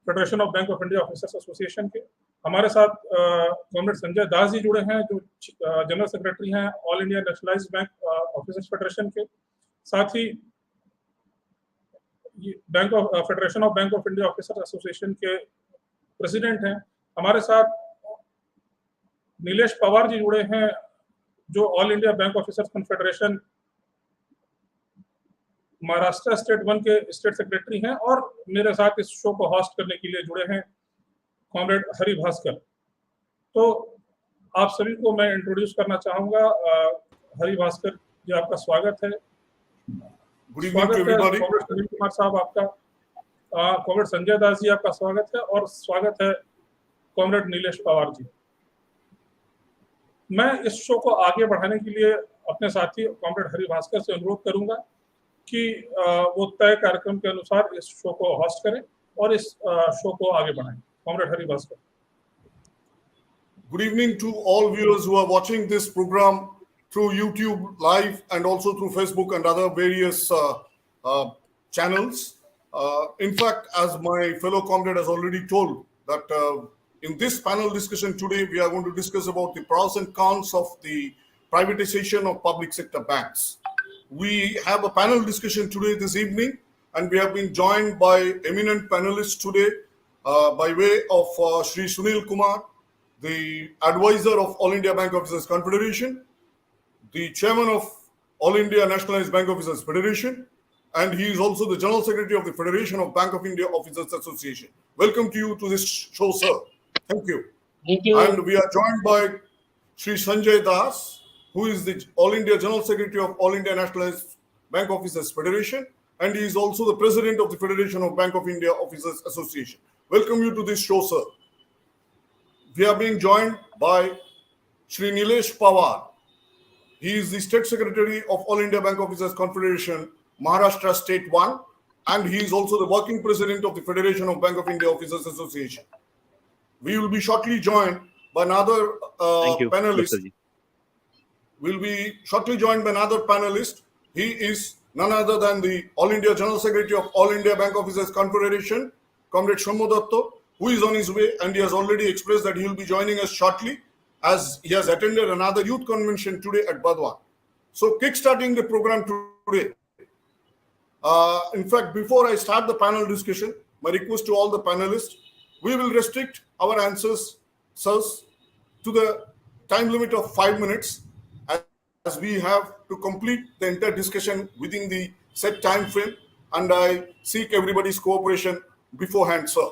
Federation of bank of India officers association के। हमारे साथ कॉमरेड संजय दास जी जुड़े हैं, जो जनरल सेक्रेटरी हैं all India nationalised bank officers federation के। साथ ही bank of federation of bank of India officers association के प्रेसिडेंट हैं। हमारे साथ नीलेश पवार जी जुड़े हैं, जो all India bank officers confederation Maharashtra state 1 के स्टेट सेक्रेटरी हैं। और मेरे साथ इस शो को होस्ट करने के लिए जुड़े हैं कॉमरेड हरि भास्कर। तो आप सभी को मैं इंट्रोड्यूस करना चाहूंगा। हरि भास्कर जी, आपका स्वागत है। Good evening to everybody. Comrade Sunil Kumar साहब आपका, कॉमरेड संजय दास जी आपका स्वागत है, और स्वागत है कॉमरेड नीलेश पवार जी। मैं इस शो को आगे बढ़ाने के लिए अपने साथी कॉमरेड हरि भास्कर से अनुरोध करूंगा कि वो तय कार्यक्रम के अनुसार इस शो को होस्ट करें और इस शो को आगे बढ़ाएं। Comrade Hari Bhaskar. Good evening to all viewers who are watching this program through YouTube live and also through Facebook and other various channels. In fact, as my fellow comrade has already told, that in this panel discussion today, we are going to discuss about the pros and cons of the privatization of public sector banks. We have a panel discussion today this evening, and we have been joined by eminent panelists today by way of Shri Sunil Kumar, the advisor of All India Bank Officers Confederation, the chairman of All India Nationalized Bank Officers Federation, and he is also the general secretary of the Federation of Bank of India Officers Association. Welcome to you to this show, sir. Thank you. Thank you. And we are joined by Shri Sanjay Das, who is the All India General Secretary of All India Nationalized Bank Officers Federation, and he is also the president of the Federation of Bank of India Officers Association. Welcome you to this show, sir. We are being joined by Shri Nilesh Pawar. He is the State Secretary of All India Bank Officers Confederation, Maharashtra State 1, and he is also the working president of the Federation of Bank of India Officers Association. We will be shortly joined by another panelist. We'll be shortly joined by another panelist. He is none other than the All India General Secretary of All India Bank Officers Confederation, Comrade Shommo Datto, who is on his way, and he has already expressed that he will be joining us shortly, as he has attended another youth convention today at Badwan. So, kickstarting the program today. In fact, before I start the panel discussion, my request to all the panelists, we will restrict our answers, sirs, to the time limit of 5 minutes, as we have to complete the entire discussion within the set time frame, and I seek everybody's cooperation beforehand, sir.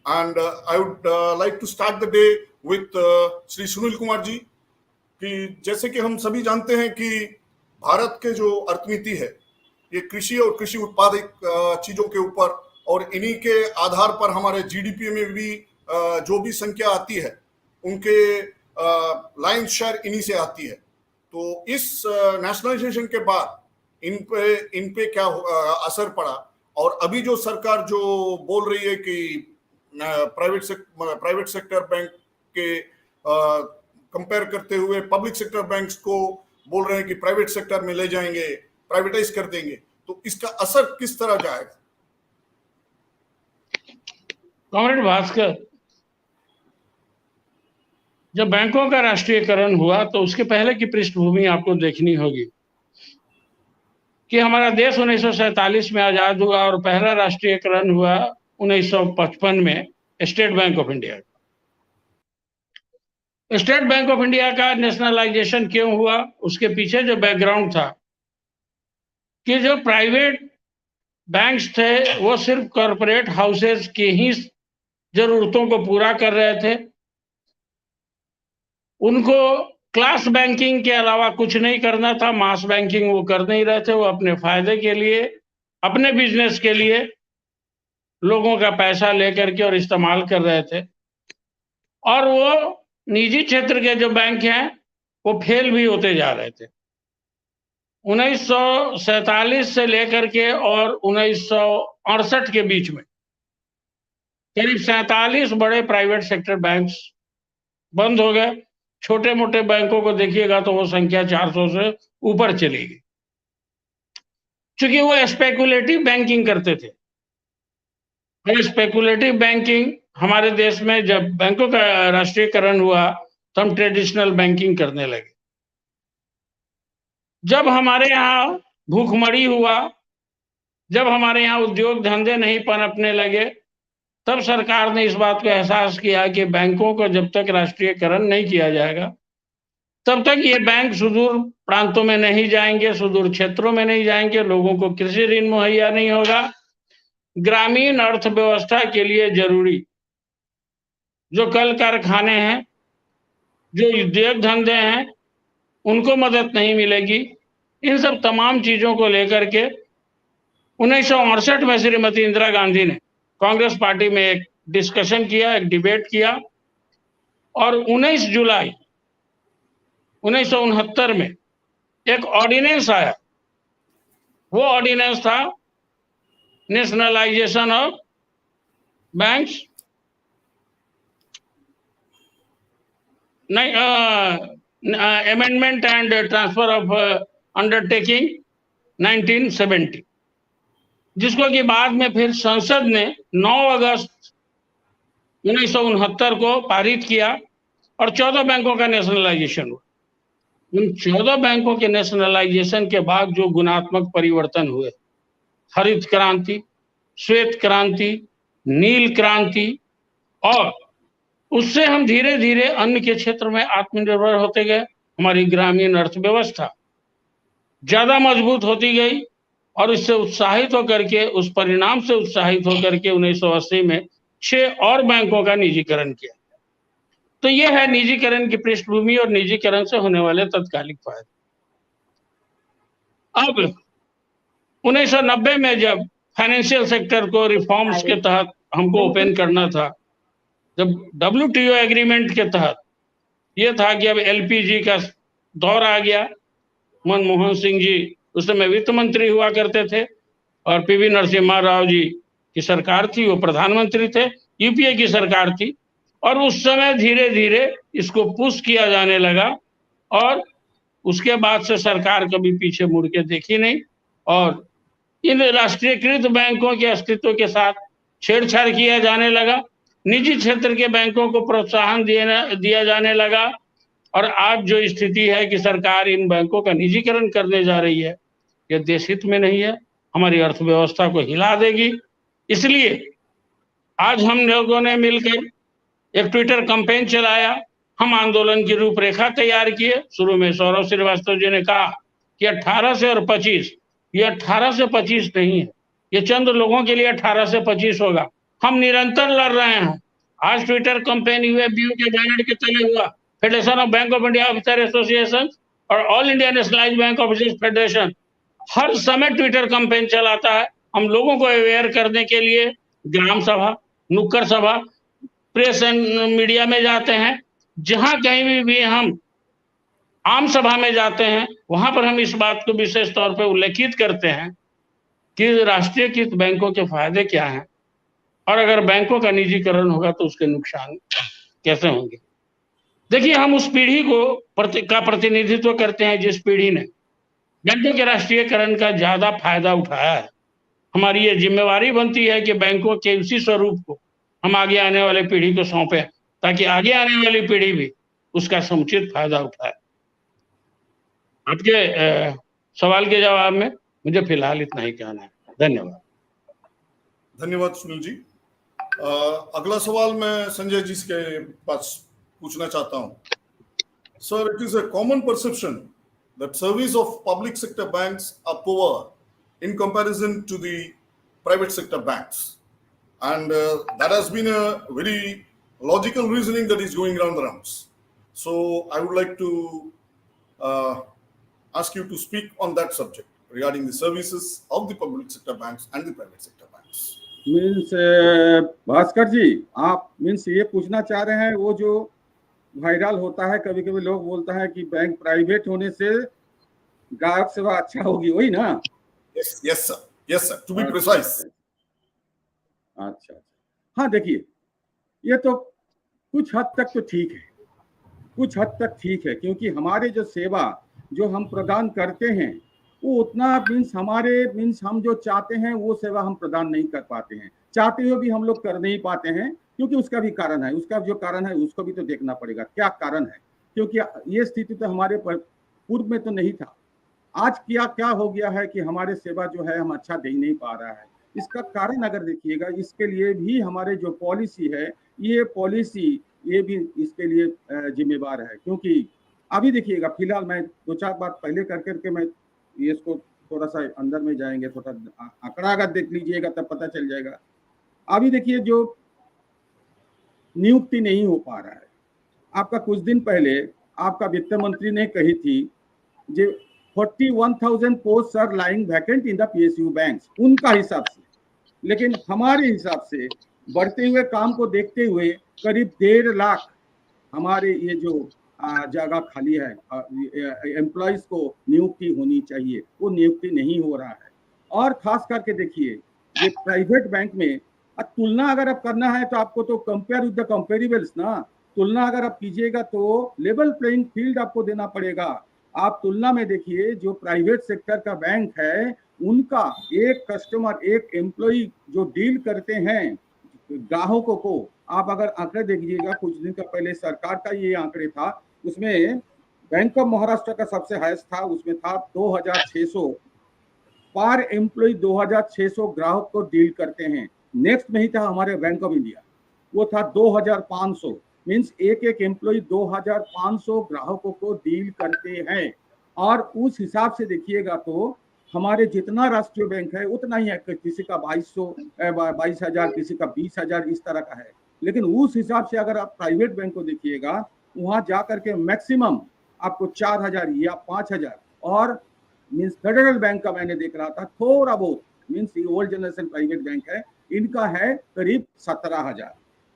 And I would like to start the day with Shri Sunil Kumar ji, कि जैसे कि हम सभी जानते हैं कि भारत के जो अर्थनीति है, ये कृषि और कृषि उत्पादित चीजों के ऊपर, और इन्हीं के आधार पर हमारे जीडीपी में भी जो भी संख्या आती है, उनके लाइन शेयर इन्हीं से आती है। तो इस नेशनलाइजेशन के बाद इन पे क्या असर पड़ा, और अभी जो सरकार जो बोल रही है कि प्राइवेट सेक्टर बैंक के कंपेयर करते हुए पब्लिक सेक्टर बैंक्स को बोल रहे हैं कि प्राइवेट सेक्टर में ले जाएंगे, प्राइवेटाइज कर देंगे, तो इसका असर किस तरह जाएगा? कॉमरेड भास्कर, जब बैंकों का राष्ट्रीयकरण हुआ तो उसके पहले की पृष्ठभूमि आपको देखनी होगी कि हमारा देश 1947 में आजाद हुआ और पहला राष्ट्रीयकरण हुआ 1955 में state bank of India. State bank of India का नेशनलाइजेशन क्यों हुआ, उसके पीछे जो बैकग्राउंड था कि जो प्राइवेट बैंक्स थे वो सिर्फ कॉरपोरेट हाउसेस की ही जरूरतों को पूरा कर रहे थे, उनको क्लास बैंकिंग के अलावा कुछ नहीं करना था, मास बैंकिंग वो कर नहीं रहे थे, वो अपने फायदे के लिए, अपने बिजनेस के लिए लोगों का पैसा लेकर के और इस्तेमाल कर रहे थे। और वो निजी क्षेत्र के जो बैंक हैं वो फेल भी होते जा रहे थे। 1947 से लेकर के और 1968 के बीच में करीब 47 बड़े प्राइवेट सेक्टर बैंक्स बंद हो गए। छोटे मोटे बैंकों को देखिएगा तो वो संख्या 400 से ऊपर चली गई, क्योंकि वो स्पेकुलेटिव बैंकिंग करते थे। और स्पेकुलेटिव बैंकिंग हमारे देश में जब बैंकों का राष्ट्रीयकरण हुआ तो हम ट्रेडिशनल बैंकिंग करने लगे। जब हमारे यहाँ भूखमरी हुआ, जब हमारे यहाँ उद्योग धंधे नहीं पनपने लगे, तब सरकार ने इस बात को एहसास किया कि बैंकों को जब तक राष्ट्रीयकरण नहीं किया जाएगा तब तक ये बैंक सुदूर प्रांतों में नहीं जाएंगे, सुदूर क्षेत्रों में नहीं जाएंगे, लोगों को कृषि ऋण मुहैया नहीं होगा। ग्रामीण अर्थव्यवस्था के लिए जरूरी जो कल कारखाने हैं, जो उद्योग धंधे हैं, उनको मदद नहीं मिलेगी। इन सब तमाम चीजों को लेकर के 1968 में श्रीमती इंदिरा गांधी ने कांग्रेस पार्टी में एक डिस्कशन किया, एक डिबेट किया और 19 जुलाई 1969 में एक ऑर्डिनेंस आया। वो ऑर्डिनेंस था nationalisation of banks, amendment and transfer of undertaking 1970, जिसको कि बाद में फिर संसद ने 9 अगस्त 1969 को पारित किया और 14 बैंकों का नेशनलाइजेशन हुआ। उन 14 बैंकों के नेशनलाइजेशन के बाद जो गुणात्मक परिवर्तन हुए, हरित क्रांति, श्वेत क्रांति, नील क्रांति, और उससे हम धीरे धीरे अन्न के क्षेत्र में आत्मनिर्भर होते गए। हमारी ग्रामीण अर्थव्यवस्था ज्यादा मजबूत होती गई और इससे उत्साहित होकर के, उस परिणाम से उत्साहित होकर के 1980 में 6 और बैंकों का निजीकरण किया। तो यह है निजीकरण की पृष्ठभूमि और निजीकरण से होने वाले तत्कालिक फायदे। अब 1990 में जब फाइनेंशियल सेक्टर को रिफॉर्म्स के तहत हमको ओपन करना था, जब WTO एग्रीमेंट के तहत ये था कि अब LPG का दौर आ गया। मनमोहन सिंह जी उस समय वित्त मंत्री हुआ करते थे और PV नरसिम्हा राव जी की सरकार थी, वो प्रधानमंत्री थे, UPA की सरकार थी। और उस समय धीरे धीरे इसको पुश किया जाने लगा और उसके बाद से सरकार कभी पीछे मुड़ के देखी नहीं और इन राष्ट्रीयकृत बैंकों के अस्तित्व के साथ छेड़छाड़ किया जाने लगा। निजी क्षेत्र के बैंकों को प्रोत्साहन दिया जाने लगा और आज जो स्थिति है कि सरकार इन बैंकों का निजीकरण करने जा रही है, यह देश हित में नहीं है, हमारी अर्थव्यवस्था को हिला देगी। इसलिए आज हम लोगों ने मिलकर एक ट्विटर कैंपेन चलाया, हम आंदोलन की रूपरेखा तैयार किए। शुरू में सौरभ श्रीवास्तव जी ने कहा कि 18 से और 25, ये 18 से 25 नहीं है, ये चंद लोगों के लिए 18 से 25 होगा। हम निरंतर लड़ रहे हैं। आज ट्विटर कैंपेन UFBU के बैनर के तले हुआ, federation of bank of India officer association और all India nationalised bank officers federation हर समय ट्विटर कैंपेन चलाता है। हम लोगों को अवेयर करने के लिए ग्राम सभा, नुक्कड़ सभा, प्रेस एंड मीडिया में जाते हैं। जहां कहीं भी हम आम सभा में जाते हैं, वहां पर हम इस बात को विशेष तौर पर उल्लेखित करते हैं कि राष्ट्रीयकृत बैंकों के फायदे क्या हैं और अगर बैंकों का निजीकरण होगा तो उसके नुकसान कैसे होंगे। देखिए, हम उस पीढ़ी का प्रतिनिधित्व करते हैं जिस पीढ़ी ने बैंकों के राष्ट्रीयकरण का ज्यादा फायदा उठाया है। हमारी ये जिम्मेवारी बनती है कि बैंकों के उसी स्वरूप को हम आगे आने वाले पीढ़ी को सौंपे ताकि आगे आने वाली पीढ़ी भी उसका समुचित फायदा उठाए। आपके सवाल के जवाब में मुझे फिलहाल इतना ही कहना है। धन्यवाद। धन्यवाद सुनील जी। अगला सवाल मैं संजय जी के पास पूछना चाहता हूं। Sir, it is a common perception that service of public sector banks are poor in comparison to the private sector banks, and that has been a very logical reasoning that is going around the rounds. So I would like to ask you to speak on that subject regarding the services of the public sector banks and the private sector banks. Means Bhaskar ji, आप means ये पूछना चाह रहे हैं, वो जो viral होता है, कभी कभी लोग बोलता है कि बैंक प्राइवेट होने से ग्राहक सेवा अच्छा होगी, वही ना? Yes sir, to be precise. अच्छा, हाँ, देखिए, ये तो कुछ हद तक तो ठीक है, कुछ हद तक ठीक है, क्योंकि हमारे जो सेवा जो हम प्रदान करते हैं वो उतना मीन्स हम जो चाहते हैं वो सेवा हम प्रदान नहीं कर पाते हैं, चाहते हुए भी हम लोग कर नहीं पाते हैं, क्योंकि उसका भी कारण है, उसका जो कारण है उसको भी तो देखना पड़ेगा क्या कारण है, क्योंकि ये स्थिति तो हमारे पूर्व में तो नहीं था। आज क्या क्या हो गया है कि हमारे सेवा जो है हम अच्छा दे नहीं पा रहा है। इसका कारण अगर देखिएगा, इसके लिए भी हमारे जो पॉलिसी है, ये पॉलिसी ये भी इसके लिए जिम्मेवार है। क्योंकि अभी देखिएगा, फिलहाल मैं दो चार बात पहले कर करके मैं ये इसको थोड़ा सा अंदर में जाएंगे, थोड़ा आंकड़ा अगर देख लीजिएगा तब पता चल जाएगा। अभी देखिए जो नियुक्ति नहीं हो पा रहा है, आपका कुछ दिन पहले आपका वित्त मंत्री ने कही थी जो 41,000 post are lying vacant in the PSU banks, उनका हिसाब से। लेकिन हमारे हिसाब से बढ़ते हुए काम को देखते हुए करीब 1.5 लाख हमारे ये जो जगह खाली है, एम्प्लॉयज को नियुक्ति होनी चाहिए, वो नियुक्ति नहीं हो रहा है। और खास करके देखिए ये प्राइवेट बैंक में तुलना अगर आप करना है तो आपको तो कंपेयर विद द कंपेरेबल्स ना, तुलना अगर आप कीजिएगा तो लेवल प्लेइंग फील्ड आपको देना पड़ेगा। आप तुलना में देखिए जो प्राइवेट सेक्टर का बैंक है उनका एक कस्टमर, एक एम्प्लॉय जो डील करते हैं ग्राहकों को, आप अगर आंकड़े देखिएगा, कुछ दिन का पहले सरकार का ये आंकड़े था, उसमें बैंक ऑफ महाराष्ट्र का सबसे हाईएस्ट था, उसमें था 2600 पर एम्प्लॉय, 2600 ग्राहक को डील करते हैं। नेक्स्ट में ही था हमारे बैंक ऑफ इंडिया, वो था 2500, मीन्स एक एक एम्प्लॉय 2500 ग्राहकों को डील करते हैं। और उस हिसाब से देखिएगा तो हमारे जितना राष्ट्रीय बैंक है उतना ही है, किसी का 22,000, किसी का 20,000 इस तरह का है। लेकिन उस हिसाब से अगर आप प्राइवेट बैंक को देखिएगा, वहां जाकर के मैक्सिमम आपको 4,000 या 5,000, और मीन्स फेडरल बैंक का मैंने देख रहा था थोड़ा बहुत, means old generation private bank है, इनका है करीब 17,000,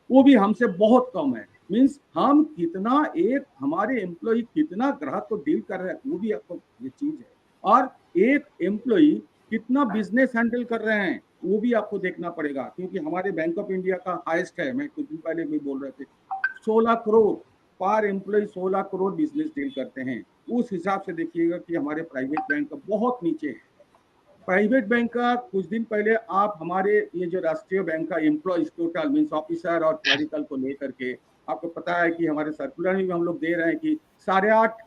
वो भी हमसे बहुत कम है। मीन्स हम कितना एक हमारे एम्प्लॉय कितना ग्राहक को डील कर रहे हैं वो भी आपको ये चीज है, और एक एम्प्लॉय कितना बिजनेस हैंडल कर रहे हैं वो भी आपको देखना पड़ेगा। क्योंकि हमारे बैंक ऑफ इंडिया का हाईएस्ट है, मैं कुछ दिन पहले भी बोल रहे थे, 16 करोड़ पर एम्प्लॉय, 16 करोड़ बिजनेस डील करते हैं। उस हिसाब से देखिएगा कि हमारे प्राइवेट बैंक का बहुत नीचे है। प्राइवेट बैंक का कुछ दिन पहले आप हमारे ये जो राष्ट्रीय बैंक का एम्प्लॉयज टोटल मीन्स ऑफिसर और क्लरिकल को लेकर के, आपको पता है कि हमारे सर्कुलर में भी हम लोग दे रहे हैं कि 8.5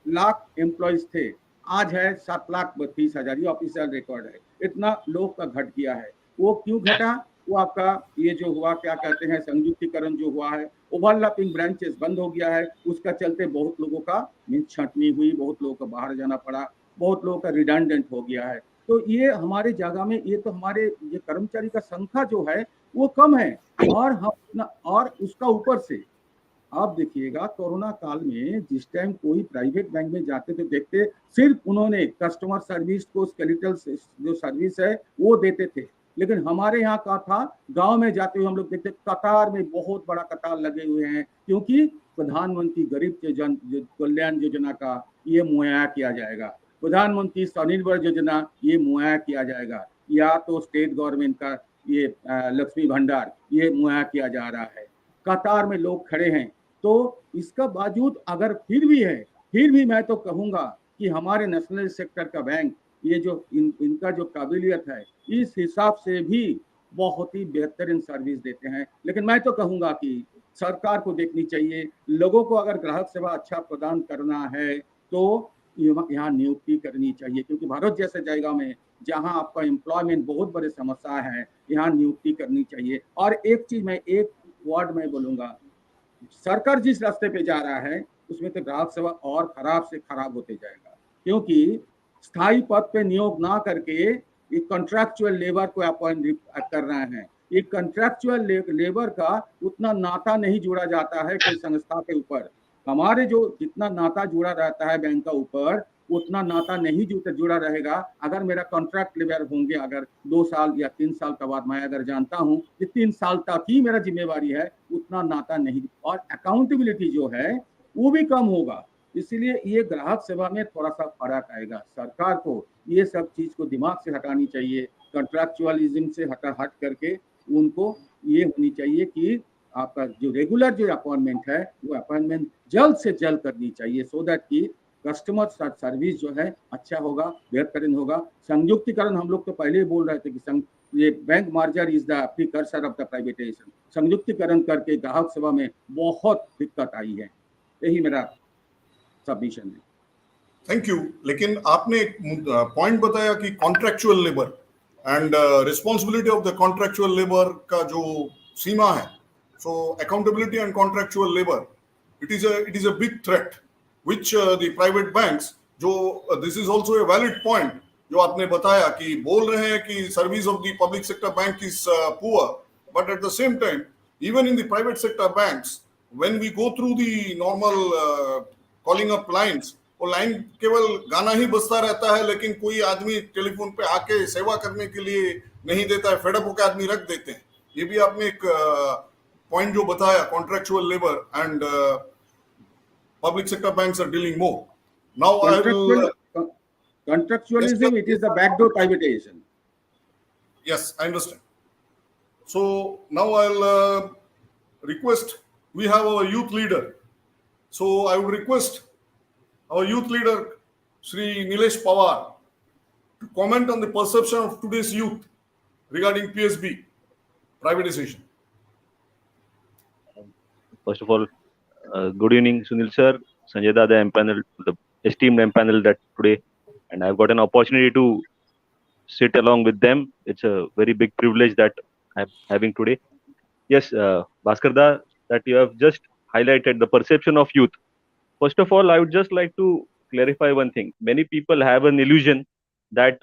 लाख एम्प्लॉयज थे, आज है 7,32,000, ये ऑफिशियल रिकॉर्ड है। इतना लोग का घट गया है। वो क्यों घटा? वो आपका ये जो हुआ क्या कहते हैं संयुक्तिकरण जो हुआ है, ओवरलैपिंग ब्रांचेस बंद हो गया है, उसका चलते बहुत लोगों का मीन्स छंटनी हुई, बहुत लोगों को बाहर जाना पड़ा, बहुत लोगों का रिडंडेंट हो गया है। तो ये हमारे जगह में ये तो हमारे ये कर्मचारी का संख्या जो है वो कम है, और हम और उसका ऊपर से आप देखिएगा कोरोना काल में जिस टाइम कोई प्राइवेट बैंक में जाते थे देखते सिर्फ उन्होंने कस्टमर सर्विस को स्केलेटल जो सर्विस है वो देते थे। लेकिन हमारे यहाँ का था, गांव में जाते हुए हम लोग देखते कतार में बहुत बड़ा कतार लगे हुए हैं, क्योंकि प्रधानमंत्री गरीब कल्याण योजना का ये मुहैया किया जाएगा, प्रधानमंत्री स्वनिर्भर योजना ये मुहैया किया जाएगा, या तो स्टेट गवर्नमेंट का ये लक्ष्मी भंडार ये मुहैया किया जा रहा है। कतार में लोग खड़े हैं, तो इसका बावजूद अगर फिर भी मैं तो कहूंगा कि हमारे नेशनल सेक्टर का बैंक ये जो इनका जो काबिलियत है इस हिसाब से भी बहुत ही बेहतरीन सर्विस देते हैं। लेकिन मैं तो कहूंगा कि सरकार को देखनी चाहिए, लोगों को अगर ग्राहक सेवा अच्छा प्रदान करना है तो यहाँ नियुक्ति करनी चाहिए, क्योंकि भारत जैसे जगह में जहाँ आपका एम्प्लॉयमेंट बहुत बड़ी समस्या है, यहाँ नियुक्ति करनी चाहिए। और एक चीज मैं एक वर्ड में बोलूंगा, सरकार जिस रास्ते पे जा रहा है उसमें तो ग्राहक सेवा और खराब से खराब होते जाएगा, क्योंकि स्थायी पद पे नियोग ना करके एक कॉन्ट्रैक्चुअल लेबर को अपॉइंट कर रहे हैं। एक कॉन्ट्रैक्चुअल लेबर का उतना नाता नहीं जुड़ा जाता है कोई संस्था के ऊपर। हमारे जो जितना नाता जुड़ा रहता है बैंक का ऊपर उतना नाता नहीं जुड़ा रहेगा अगर मेरा कॉन्ट्रैक्ट लेबर होंगे। अगर 2 साल या 3 साल का बाद मैं अगर जानता हूं कि 3 साल तक ही मेरा जिम्मेवारी है, उतना नाता नहीं, और अकाउंटेबिलिटी जो है वो भी कम होगा। इसलिए ये ग्राहक सेवा में थोड़ा सा फर्क आएगा। सरकार को ये सब चीज को दिमाग से हटानी चाहिए, कॉन्ट्रैक्चुअलिज्म से हट करके उनको ये होनी चाहिए कि आपका जो रेगुलर जो अपॉइंटमेंट है वो अपॉइंटमेंट जल्द से जल्द करनी चाहिए, सो दैट कि कस्टमर सर्विस जो है अच्छा होगा, बेहतरीन होगा। संयुक्तिकरण हम लोग तो पहले ही बोल रहे थे कि ये bank merger is the precursor of the privatisation. संयुक्तिकरण करके ग्राहक सेवा में बहुत दिक्कत आई है, यही मेरा सबमिशन है। Thank you. लेकिन आपने एक पॉइंट बताया कि contractual labour and responsibility of the contractual labour का जो सीमा है, so accountability and contractual labour, it is a big threat which the private banks, जो this is also a valid point जो आपने बताया कि बोल रहे हैं कि service of the public sector bank is poor, but at the same time even in the private sector banks, when we go through the normal calling up lines, वो line केवल गाना ही बजता रहता है, लेकिन कोई आदमी टेलीफोन पे आके सेवा करने के लिए नहीं देता है, फेडअप होकर आदमी रख देते हैं। ये भी आपने एक पॉइंट जो बताया, contractual labour and public sector banks are dealing more now. Contractualism, it is the backdoor privatization. Yes, I understand. So now I'll request, we have our youth leader, so I would request our youth leader Shri Nilesh Pawar to comment on the perception of today's youth regarding PSB privatization. First of all, good evening, Sunil sir, Sanjay Dada, empanel, the esteemed empanel that today, and I've got an opportunity to sit along with them. It's a very big privilege that I'm having today. Yes, Bhaskar da, that you have just highlighted the perception of youth. First of all, I would just like to clarify one thing. Many people have an illusion that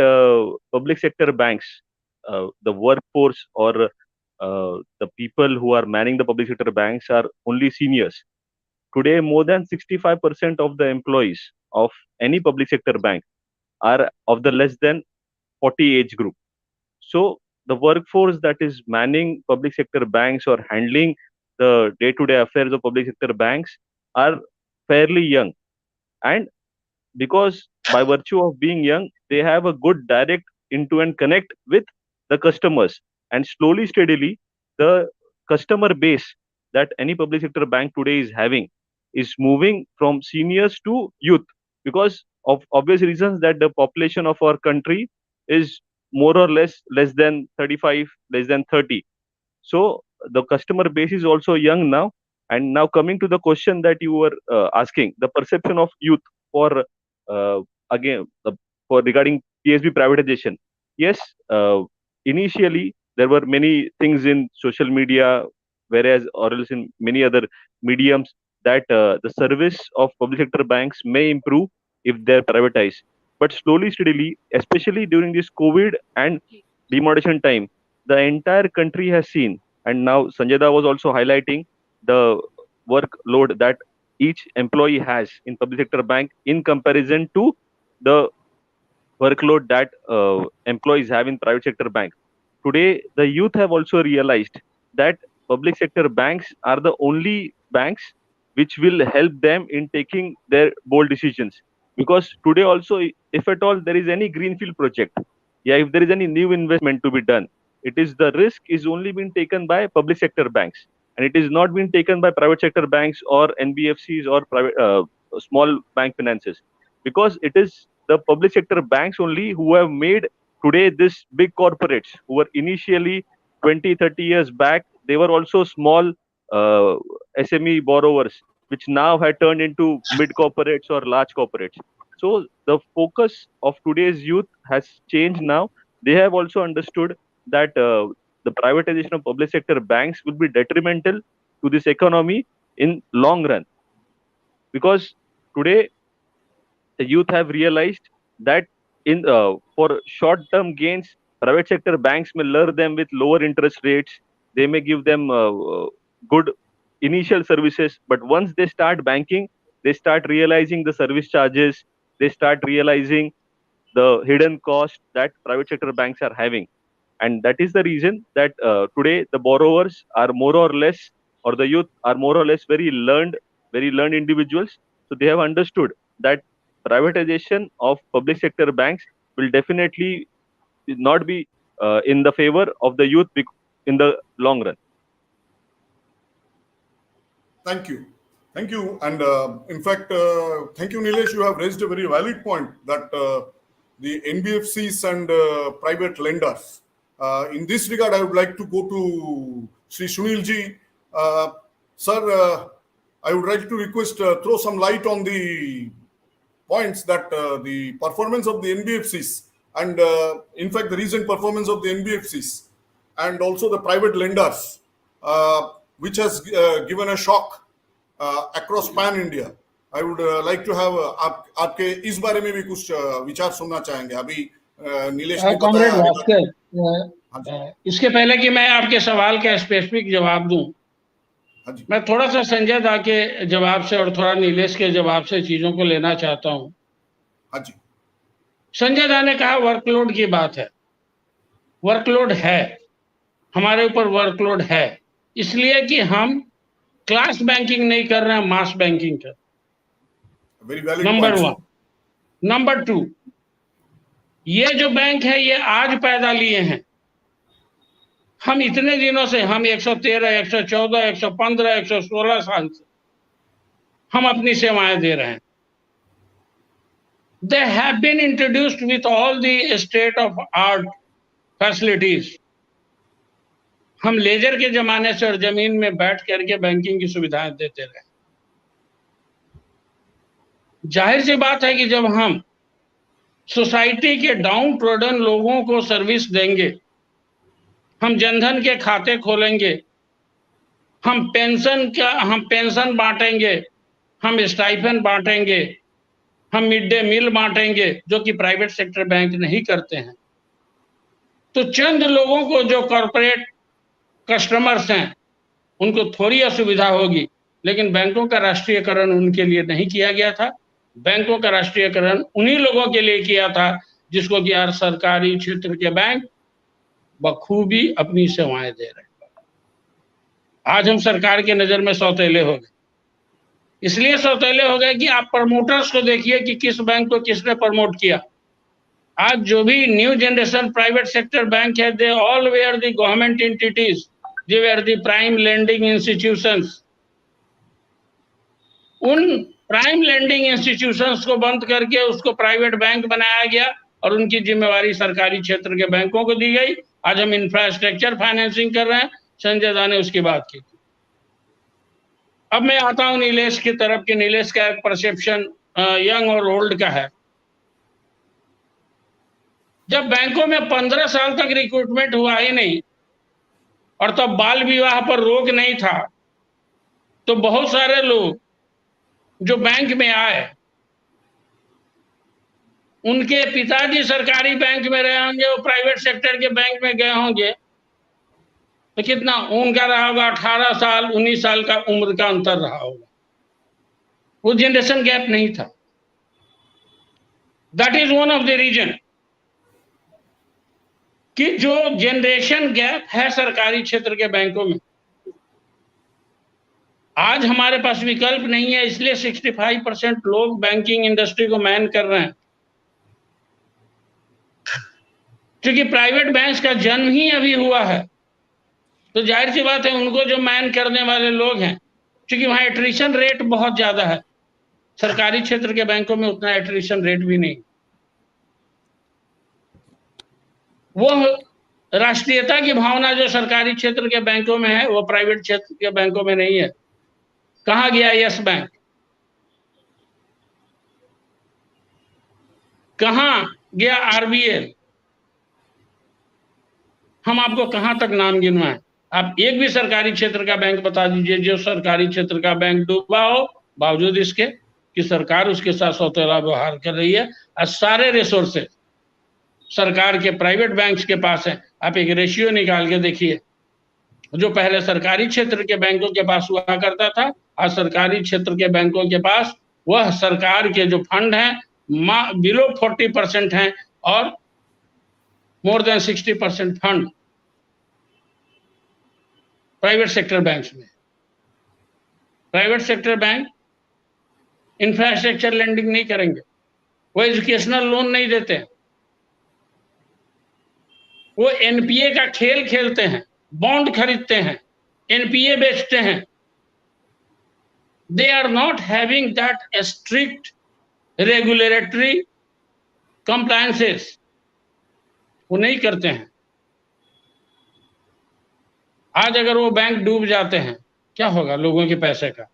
public sector banks, the workforce or the people who are manning the public sector banks are only seniors. Today, more than 65% of the employees of any public sector bank are of the less than 40 age group. So the workforce that is manning public sector banks or handling the day-to-day affairs of public sector banks are fairly young. And because by virtue of being young, they have a good direct into and connect with the customers. And slowly, steadily, the customer base that any public sector bank today is having is moving from seniors to youth, because of obvious reasons that the population of our country is more or less than 35, less than 30. So the customer base is also young now. And now coming to the question that you were asking, the perception of youth for again for regarding PSB privatization. Yes, initially there were many things in social media, whereas or else in many other mediums, that the service of public sector banks may improve if they're privatized. But slowly, steadily, especially during this COVID and demonetization time, the entire country has seen, and now Sanjay was also highlighting the workload that each employee has in public sector bank in comparison to the workload that employees have in private sector bank. Today, the youth have also realized that public sector banks are the only banks which will help them in taking their bold decisions. Because today also, if at all there is any greenfield project, yeah, if there is any new investment to be done, it is the risk is only being taken by public sector banks, and it is not being taken by private sector banks or NBFCs or private small bank finances, because it is the public sector banks only who have made today this big corporates who were initially 20, 30 years back, they were also small SME borrowers, which now had turned into mid corporates or large corporates. So the focus of today's youth has changed now. They have also understood that the privatization of public sector banks will be detrimental to this economy in long run, because today the youth have realized that in for short term gains, private sector banks may lure them with lower interest rates. They may give them good initial services, but once they start banking, they start realizing the service charges, they start realizing the hidden cost that private sector banks are having. And that is the reason that today the borrowers are more or less, or the youth are more or less very learned individuals. So they have understood that privatization of public sector banks will definitely not be in the favor of the youth in the long run. Thank you. Thank you. And in fact, thank you, Nilesh. You have raised a very valid point that the NBFCs and private lenders. In this regard, I would like to go to Sri Sunilji. Sir, I would like to request throw some light on the points that the performance of the NBFCs and in fact the recent performance of the NBFCs and also the private lenders, which has given a shock across pan India. I would like to have आपके इस बारे में भी कुछ विचार सुनना चाहेंगे. अभी नीलेश ने कॉमरेड बताया. भास्कर, इसके पहले कि मैं आपके सवाल का स्पेसिफिक जवाब दूं, मैं थोड़ा सा संजय दा के जवाब से और थोड़ा नीलेश के जवाब से चीजों को लेना चाहता हूं. हाँ जी. संजय दा ने कहा वर्कलोड की बात है. वर्कलोड है, हमारे ऊपर वर्कलोड है, इसलिए कि हम क्लास बैंकिंग नहीं कर रहे हैं, मास बैंकिंग कर. नंबर 1. नंबर 2, ये जो बैंक है ये आज पैदा लिए हैं. हम इतने दिनों से, हम 113, 114, 115, 116 साल से हम अपनी सेवाएं दे रहे हैं. They have been introduced with all the state of art facilities. हम लेजर के जमाने से और जमीन में बैठ करके बैंकिंग की सुविधाएं देते रहे. जाहिर सी बात है कि जब हम सोसाइटी के डाउन ट्रोडन लोगों को सर्विस देंगे, हम जनधन के खाते खोलेंगे, हम पेंशन बांटेंगे, हम स्टाइपेंड बांटेंगे, हम मिड डे मील बांटेंगे, जो कि प्राइवेट सेक्टर बैंक नहीं करते हैं, तो चंद लोगों को जो कॉर्पोरेट कस्टमर्स हैं उनको थोड़ी असुविधा होगी. लेकिन बैंकों का राष्ट्रीयकरण उनके लिए नहीं किया गया था. बैंकों का राष्ट्रीयकरण उन्हीं लोगों के लिए किया था जिसको कि यार सरकारी क्षेत्र के बैंक बखूबी अपनी सेवाएं दे रहे हैं. आज हम सरकार के नजर में सौतेले हो गए. इसलिए सौतेले हो गए कि आप प्रमोटर्स को देखिए कि किस बैंक को किसने प्रमोट किया. आज जो भी new generation private sector bank है, they all were the government entities, they were the prime lending institutions. उन प्राइम लेंडिंग इंस्टीट्यूशंस को बंद करके उसको प्राइवेट बैंक बनाया गया और उनकी जिम्मेवारी सरकारी क्षेत्र के बैंकों को दी गई. आज हम इंफ्रास्ट्रक्चर फाइनेंसिंग कर रहे हैं. संजय दा ने उसकी बात की. अब मैं आता हूं नीलेश की तरफ कि नीलेश का एक परसेप्शन यंग और ओल्ड का है. जब बैंकों में 15 साल तक रिक्रूटमेंट हुआ ही नहीं और तब बाल विवाह पर रोक नहीं था, तो बहुत सारे लोग जो बैंक में आए, उनके पिताजी सरकारी बैंक में रहे होंगे, वो प्राइवेट सेक्टर के बैंक में गए होंगे, तो कितना उनका रहा होगा? 18 साल 19 साल का उम्र का अंतर रहा होगा. वो जनरेशन गैप नहीं था. That is one of the reason कि जो जनरेशन गैप है सरकारी क्षेत्र के बैंकों में, आज हमारे पास विकल्प नहीं है. इसलिए 65% लोग बैंकिंग इंडस्ट्री को मैन कर रहे हैं, क्योंकि प्राइवेट बैंक का जन्म ही अभी हुआ है. तो जाहिर सी बात है उनको जो मैन करने वाले लोग हैं, क्योंकि वहां एट्रिशन रेट बहुत ज्यादा है. सरकारी क्षेत्र के बैंकों में उतना एट्रिशन रेट भी नहीं. वो राष्ट्रीयता की भावना जो सरकारी क्षेत्र के बैंकों में है, वो प्राइवेट क्षेत्र के बैंकों में नहीं है. कहां गया यस बैंक? कहां गया आरबीएल? हम आपको कहां तक नाम गिनवाएं? आप एक भी सरकारी क्षेत्र का बैंक बता दीजिए जो सरकारी क्षेत्र का बैंक डूबा हो, बावजूद इसके कि सरकार उसके साथ सौतेला व्यवहार कर रही है. और सारे रिसोर्सेज सरकार के प्राइवेट बैंक्स के पास है. आप एक रेशियो निकाल के देखिए, जो पहले सरकारी क्षेत्र के बैंकों के पास हुआ करता था, आज सरकारी क्षेत्र के बैंकों के पास वह सरकार के जो फंड हैं बिलो 40% हैं और more than 60% fund private sector banks में. Private sector bank infrastructure lending नहीं करेंगे, वो एजुकेशनल लोन नहीं देते हैं, वो एनपीए का खेल खेलते हैं, बॉन्ड खरीदते हैं, एनपीए बेचते हैं. they are not having that strict regulatory compliances, वो नहीं करते हैं। आज अगर वो बैंक डूब जाते हैं, क्या होगा लोगों के पैसे का?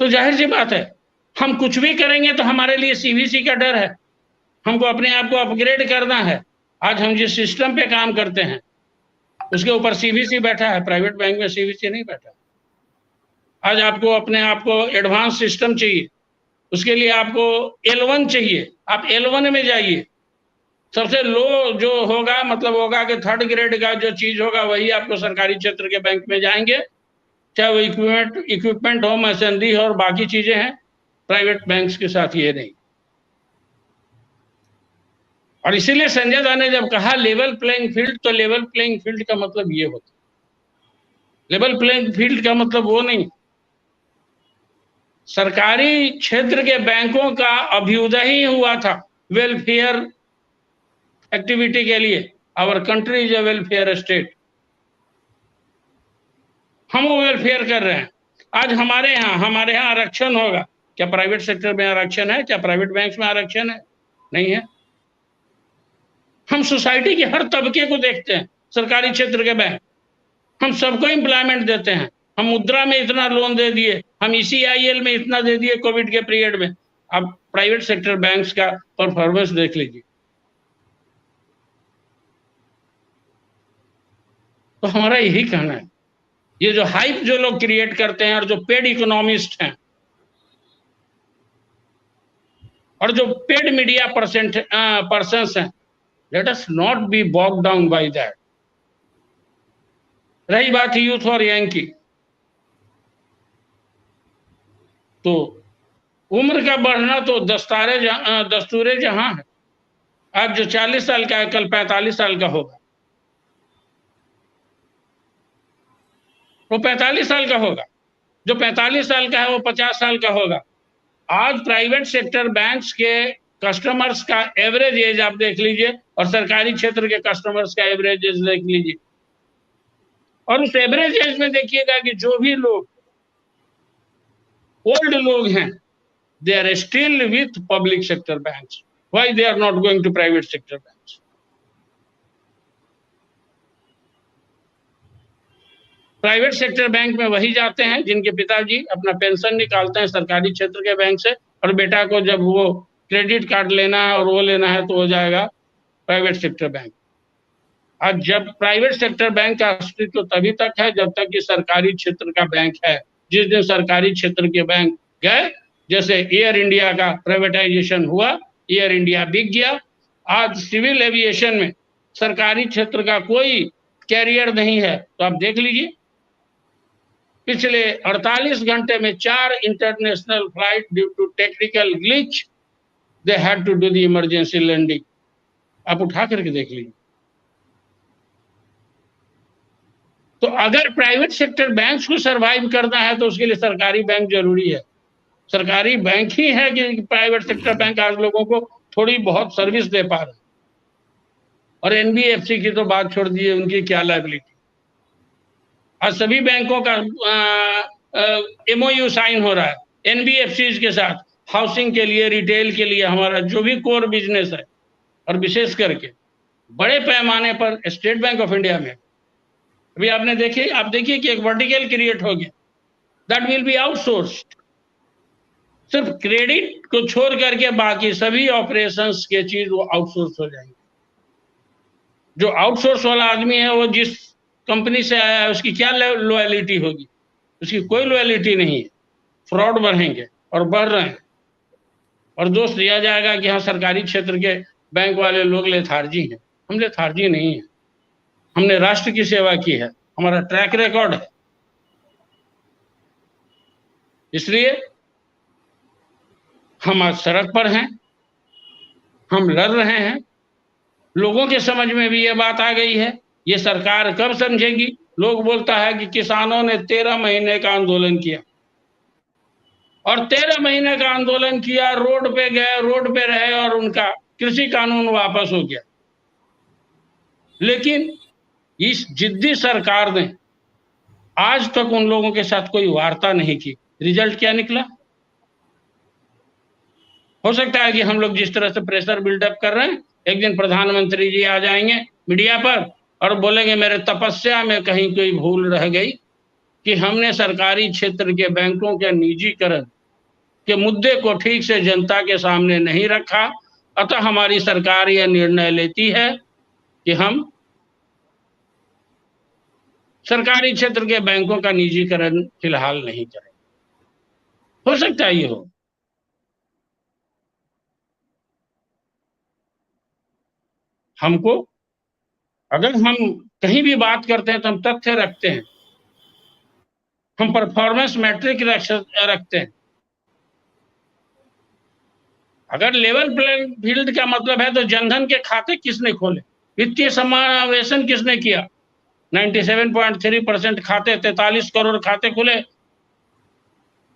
तो जाहिर सी बात है, हम कुछ भी करेंगे तो हमारे लिए सीवीसी का डर है, हमको अपने आप को अपग्रेड करना है। आज हम जिस सिस्टम पे काम करते हैं उसके ऊपर सीवीसी बैठा है, प्राइवेट बैंक में सीवीसी नहीं बैठा। आज आपको अपने आप को एडवांस सिस्टम चाहिए, उसके लिए आपको L1 चाहिए, आप L1 में जाइए। सबसे लो जो होगा मतलब होगा कि 3rd ग्रेड का जो चीज होगा वही आपको सरकारी क्षेत्र के बैंक में जाएंगे, चाहे वो इक्विपमेंट हो, मशीनरी हो और बाकी चीजें हैं। प्राइवेट बैंक्स के साथ ये नहीं। और इसीलिए संजय दा ने जब कहा लेवल प्लेइंग फील्ड, तो लेवल प्लेइंग फील्ड का मतलब ये होता है। लेवल प्लेइंग फील्ड का मतलब वो नहीं, सरकारी क्षेत्र के बैंकों का अभ्युदय ही हुआ था वेलफेयर एक्टिविटी के लिए। Our country is a welfare state, हम वो वेलफेयर कर रहे हैं। आज हमारे यहाँ आरक्षण होगा, क्या प्राइवेट सेक्टर में आरक्षण है? क्या प्राइवेट बैंक में आरक्षण है? नहीं है। हम सोसाइटी के हर तबके को देखते हैं, सरकारी क्षेत्र के बैंक, हम सबको एम्प्लॉयमेंट देते हैं। हम मुद्रा में इतना लोन दे दिए, हम ECIL में इतना दे दिए कोविड के पीरियड में। अब प्राइवेट सेक्टर बैंक्स का परफॉर्मेंस देख लीजिए। तो हमारा यही कहना है, ये जो हाइप जो लोग क्रिएट करते हैं और जो पेड इकोनॉमिस्ट हैं और जो पेड मीडिया पर्सन्स हैं, let us not be bog down by that. रही बात यूथ और यंग की, तो उम्र का बढ़ना तो दस्तूरे जहां है। आज जो 40 साल का है कल 45 साल का होगा, वो 45 साल का होगा। जो 45 साल का है वो 50 साल का होगा। आज प्राइवेट सेक्टर बैंक्स के कस्टमर्स का एवरेज एज आप देख लीजिए और सरकारी क्षेत्र के कस्टमर्स का एवरेज एज देख लीजिए, और उस एवरेज एज में देखिएगा कि जो भी लोग ओल्ड लोग हैं, they are still with public sector banks. Why they are not going to private sector banks? Private sector bank में वही जाते हैं जिनके पिताजी अपना पेंशन निकालते हैं सरकारी क्षेत्र के बैंक से, और बेटा को जब वो क्रेडिट कार्ड लेना है और वो लेना है तो हो जाएगा प्राइवेट सेक्टर बैंक। आज जब प्राइवेट सेक्टर बैंक का अस्तित्व तभी तक है जब तक कि सरकारी क्षेत्र का बैंक है। जिस दिन सरकारी क्षेत्र के बैंक गए, जैसे एयर इंडिया का प्राइवेटाइजेशन हुआ, एयर इंडिया बिक गया। आज सिविल एविएशन में सरकारी क्षेत्र का कोई कैरियर नहीं है। तो आप देख लीजिए, पिछले 48 घंटे में 4 international flight due to technical glitch they had to do the emergency landing. आप उठा करके देख लीजिए। तो अगर प्राइवेट सेक्टर बैंक्स को सरवाइव करना है तो उसके लिए सरकारी बैंक जरूरी है। सरकारी बैंक ही है कि प्राइवेट सेक्टर बैंक आज लोगों को थोड़ी बहुत सर्विस दे पा रहे। और NBFC की तो बात छोड़ दीजिए, उनकी क्या लायबिलिटी। आज सभी बैंकों का MOU साइन हो रहा है NBFCs के साथ, हाउसिंग के लिए, रिटेल के लिए, हमारा जो भी कोर बिजनेस है, और विशेष करके बड़े पैमाने पर स्टेट बैंक ऑफ इंडिया में अभी आप देखिए कि एक वर्टिकल क्रिएट हो गया, दैट विल बी आउटसोर्स्ड। सिर्फ क्रेडिट को छोड़ करके बाकी सभी ऑपरेशंस के चीज वो आउटसोर्स हो जाएंगे। जो आउटसोर्स वाला आदमी है वो जिस कंपनी से आया है उसकी क्या लॉयलिटी होगी? उसकी कोई लॉयलिटी नहीं है। फ्रॉड बढ़ेंगे और बढ़ रहे हैं, और दोष दिया जाएगा कि हाँ सरकारी क्षेत्र के बैंक वाले लोग लेथार्जी हैं। हम लेथार्जी नहीं है, हमने राष्ट्र की सेवा की है, हमारा ट्रैक रिकॉर्ड है। इसलिए हम आज सड़क पर हैं, हम लड़ रहे हैं। लोगों के समझ में भी ये बात आ गई है, ये सरकार कब समझेगी? लोग बोलता है कि किसानों ने 13 महीने का आंदोलन किया, और 13 महीने का आंदोलन किया, रोड पे गए, रोड पे रहे, और उनका कृषि कानून वापस हो गया। लेकिन इस जिद्दी सरकार ने आज तक उन लोगों के साथ कोई वार्ता नहीं की। रिजल्ट क्या निकला? हो सकता है कि हम लोग जिस तरह से प्रेशर बिल्डअप कर रहे हैं, एक दिन प्रधानमंत्री जी आ जाएंगे मीडिया पर और बोलेंगे मेरे तपस्या में कहीं कोई भूल रह गई कि हमने सरकारी क्षेत्र के बैंकों के निजीकरण के मुद्दे को ठीक से जनता के सामने नहीं रखा, अतः हमारी सरकार यह निर्णय लेती है कि हम सरकारी क्षेत्र के बैंकों का निजीकरण फिलहाल नहीं करें। हो सकता है ये हो। हमको अगर हम कहीं भी बात करते हैं तो हम तथ्य रखते हैं, हम परफॉर्मेंस मैट्रिक रखते हैं। अगर लेवल प्लेइंग फील्ड का मतलब है तो जनधन के खाते किसने खोले, वित्तीय समावेशन किसने किया? 97.3% खाते, 43 करोड़ खाते खुले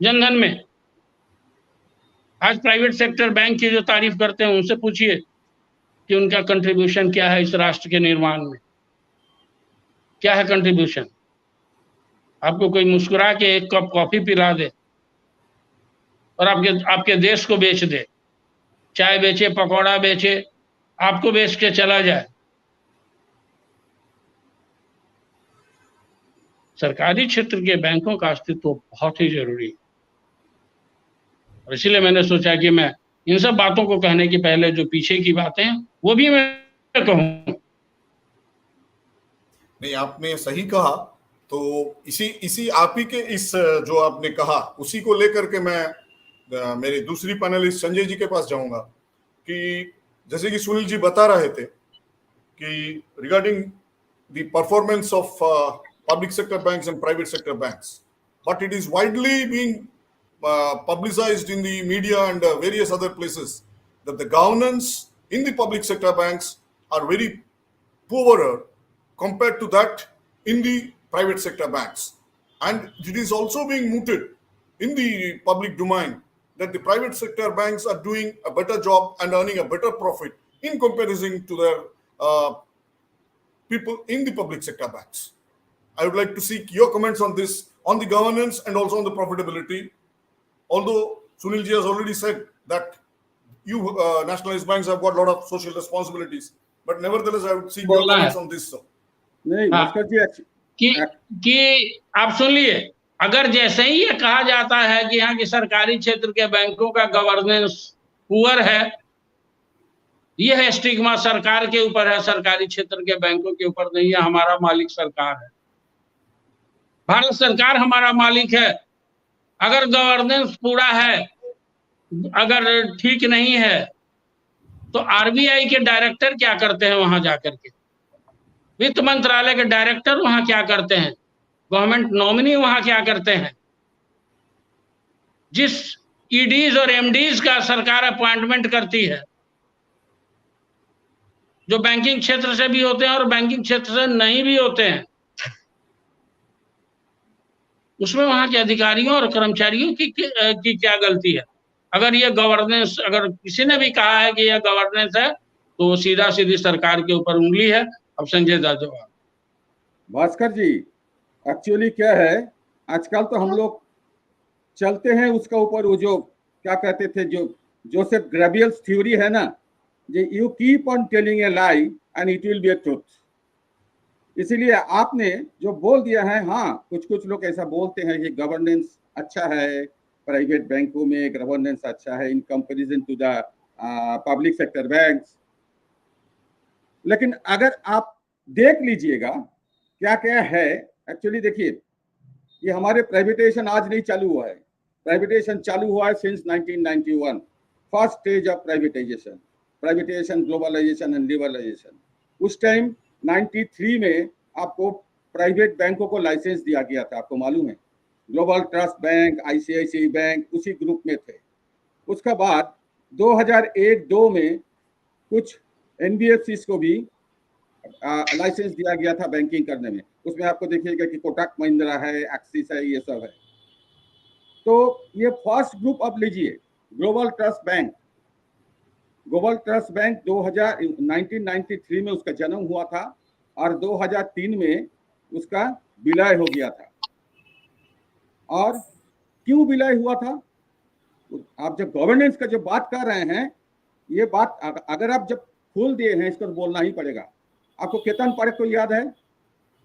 जनधन में। आज प्राइवेट सेक्टर बैंक की जो तारीफ करते हैं उनसे पूछिए कि उनका कंट्रीब्यूशन क्या है इस राष्ट्र के निर्माण में, क्या है कंट्रीब्यूशन। आपको कोई मुस्कुरा के एक कप कॉफी पिला दे और आपके देश को बेच दे, चाय बेचे, पकौड़ा बेचे, आपको बेच के चला जाए। सरकारी क्षेत्र के बैंकों का अस्तित्व बहुत ही जरूरी है और इसीलिए मैंने सोचा कि मैं इन सब बातों को कहने के पहले जो पीछे की बातें हैं वो भी मैं कहूं। नहीं, आपने सही कहा। तो इसी आप ही के इस जो आपने कहा उसी को लेकर के मैं मेरे दूसरी पैनलिस्ट संजय जी के पास जाऊंगा कि जैसे कि सुनील जी बता रहे थे कि regarding the performance of public sector banks and private sector banks, but it is widely being publicized in the media and various other places that the governance in the public sector banks are very poorer compared to that in the private sector banks, and it is also being mooted in the public domain that the private sector banks are doing a better job and earning a better profit in comparison to their people in the public sector banks. I would like to seek your comments on this, on the governance and also on the profitability. Although Sunil ji has already said that you nationalized banks have got a lot of social responsibilities, but nevertheless I would seek your comments on this, sir. नहीं भास्कर जी कि आप सुन लिए, अगर जैसे ही ये कहा जाता है कि यहाँ की सरकारी क्षेत्र के बैंकों का गवर्नेंस पुअर है, यह स्टिग्मा सरकार के ऊपर है, सरकारी क्षेत्र के बैंकों के ऊपर नहीं है। हमारा मालिक सरकार है, भारत सरकार हमारा मालिक है। अगर गवर्नेंस पूरा है, अगर ठीक नहीं है तो आरबीआई के डायरेक्टर क्या करते हैं वहां जाकर के, वित्त मंत्रालय के डायरेक्टर वहां क्या करते हैं, गवर्नमेंट नॉमिनी वहां क्या करते हैं। जिस ईडीज और एमडीज का सरकार अपॉइंटमेंट करती है, जो बैंकिंग क्षेत्र से भी होते हैं और बैंकिंग क्षेत्र से नहीं भी होते हैं, उसमें वहां के अधिकारियों और कर्मचारियों की क्या गलती है? अगर ये गवर्नेंस, अगर किसी ने भी कहा है कि यह गवर्नेंस है तो सीधा सीधी सरकार के ऊपर उंगली है। अब संजय दा जवाब। भास्कर जी, एक्चुअली क्या है, आजकल तो हम लोग चलते हैं उसका ऊपर, वो जो क्या कहते थे, जो जोसेफ ग्रेबियल्स थ्योरी है ना, you keep on telling a lie and it will be a truth. इसीलिए आपने जो बोल दिया है, हाँ कुछ लोग ऐसा बोलते हैं कि गवर्नेंस अच्छा है प्राइवेट बैंकों में, गवर्नेंस अच्छा है in comparison to the public sector banks, लेकिन अगर आप देख लीजिएगा क्या क्या है। एक्चुअली देखिए, ये हमारे प्राइवेटाइजेशन आज नहीं चालू हुआ है, प्राइवेटाइजेशन चालू हुआ है since 1991, first stage of privatisation, globalisation and liberalisation. उस टाइम 93 में आपको प्राइवेट बैंकों को लाइसेंस दिया गया था, आपको मालूम है, global trust bank, ICICI bank उसी ग्रुप में थे। उसके बाद 2001-2 में कुछ एनबीएफसी को भी लाइसेंस दिया गया था बैंकिंग करने में। उसमें आपको देखिएगा कि कोटक महिंद्रा है, एक्सिस है, ये सब है। तो ये फर्स्ट ग्रुप आप लीजिए, ग्लोबल ट्रस्ट बैंक 1993 में उसका जन्म हुआ था और 2003 में उसका विलय हो गया था। और क्यों विलय हुआ था? आप जब गवर्नेंस का जो बात कर रहे हैं, ये बात अगर आप जब खोल दिए हैं इसको तो बोलना ही पड़ेगा। आपको केतन पारेख को याद है?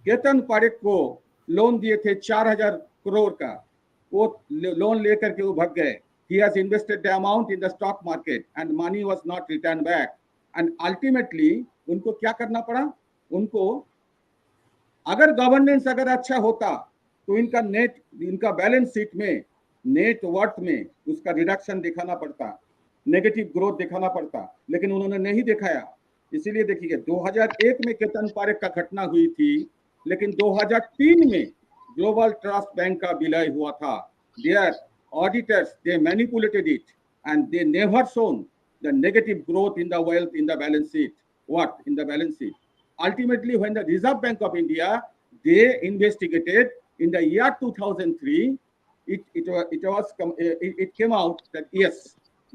केतन पारेख को लोन दिए थे 4,000 करोड़ का, वो लोन लेकर के वो भाग गए। He has invested the amount in the stock market and money was not returned back. And ultimately उनको क्या करना पड़ा? उनको अगर गवर्नेंस अगर अच्छा होता तो इनका बैलेंस शीट में नेट वर्थ में उसका रिडक्शन दिखाना पड़ता, नेगेटिव ग्रोथ दिखाना पड़ता, लेकिन उन्होंने नहीं दिखाया। इसीलिए देखिए 2001 में केतन पारेख का घटना हुई थी, लेकिन 2003 में ग्लोबल ट्रस्ट बैंक का विलय हुआ था। Their auditors they manipulated it and they never shown the negative growth in the wealth in the balance sheet, what in the balance sheet. Ultimately, when the Reserve Bank of India, they investigated in the year 2003, it came out that yes,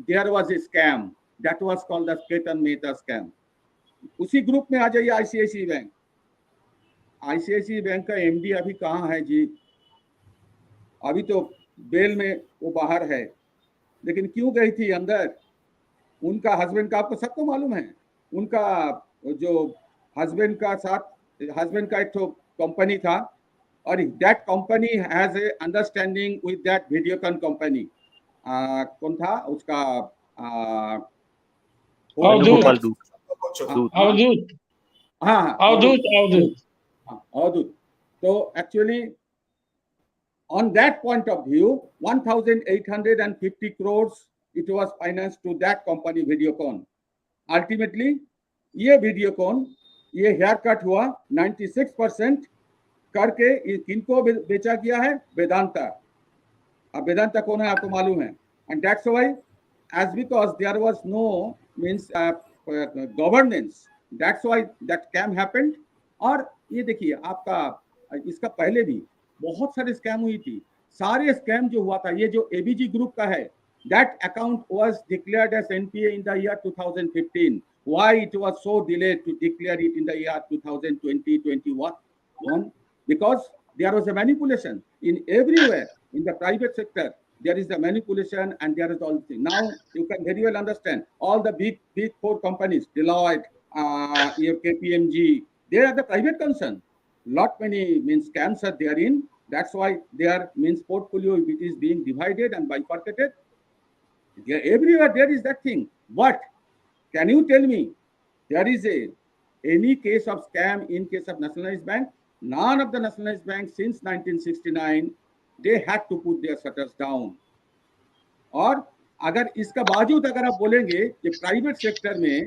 there was a scam that was called the Ketan Mehta scam. उसी group में आ जाइए ICICI bank. ICICI bank का MD अभी कहाँ है जी? अभी तो bell में वो बाहर है, लेकिन क्यों गई थी अंदर? उनका हस्बैंड का आपको सबको मालूम है, उनका जो हस्बैंड का एक तो कंपनी था और that company has a understanding with that Videocon company. कौन था उसका? अवधूत। तो actually on that point of view 1,850 crores it was financed to that company Videocon. Ultimately ये Videocon ये हेयर कट हुआ 96% करके किनको बेचा गया है? वेदांता। अब वेदांता कौन है आपको मालूम है? And that's why as because there was no means governance, that's why that scam happened. और ये देखिए आपका इसका पहले भी बहुत सारे स्कैम हुई थी। सारे स्कैम जो हुआ था, ये जो एबीजी ग्रुप का है, that account was declared as NPA in the year 2015. Why it was so delayed to declare it in the year 2020-21? Because there was a manipulation in everywhere in the private sector. There is the manipulation and there is all things. Now you can very well understand all the big four companies, Deloitte, KPMG, they are the private concern. Lot many means scams are therein. That's why their means portfolio it is being divided and bifurcated. Everywhere there is that thing. But can you tell me there is any case of scam in case of nationalized bank? None of the nationalized banks since 1969 they had to put their shutters down. और अगर इसका बावजूद अगर आप बोलेंगे कि private sector में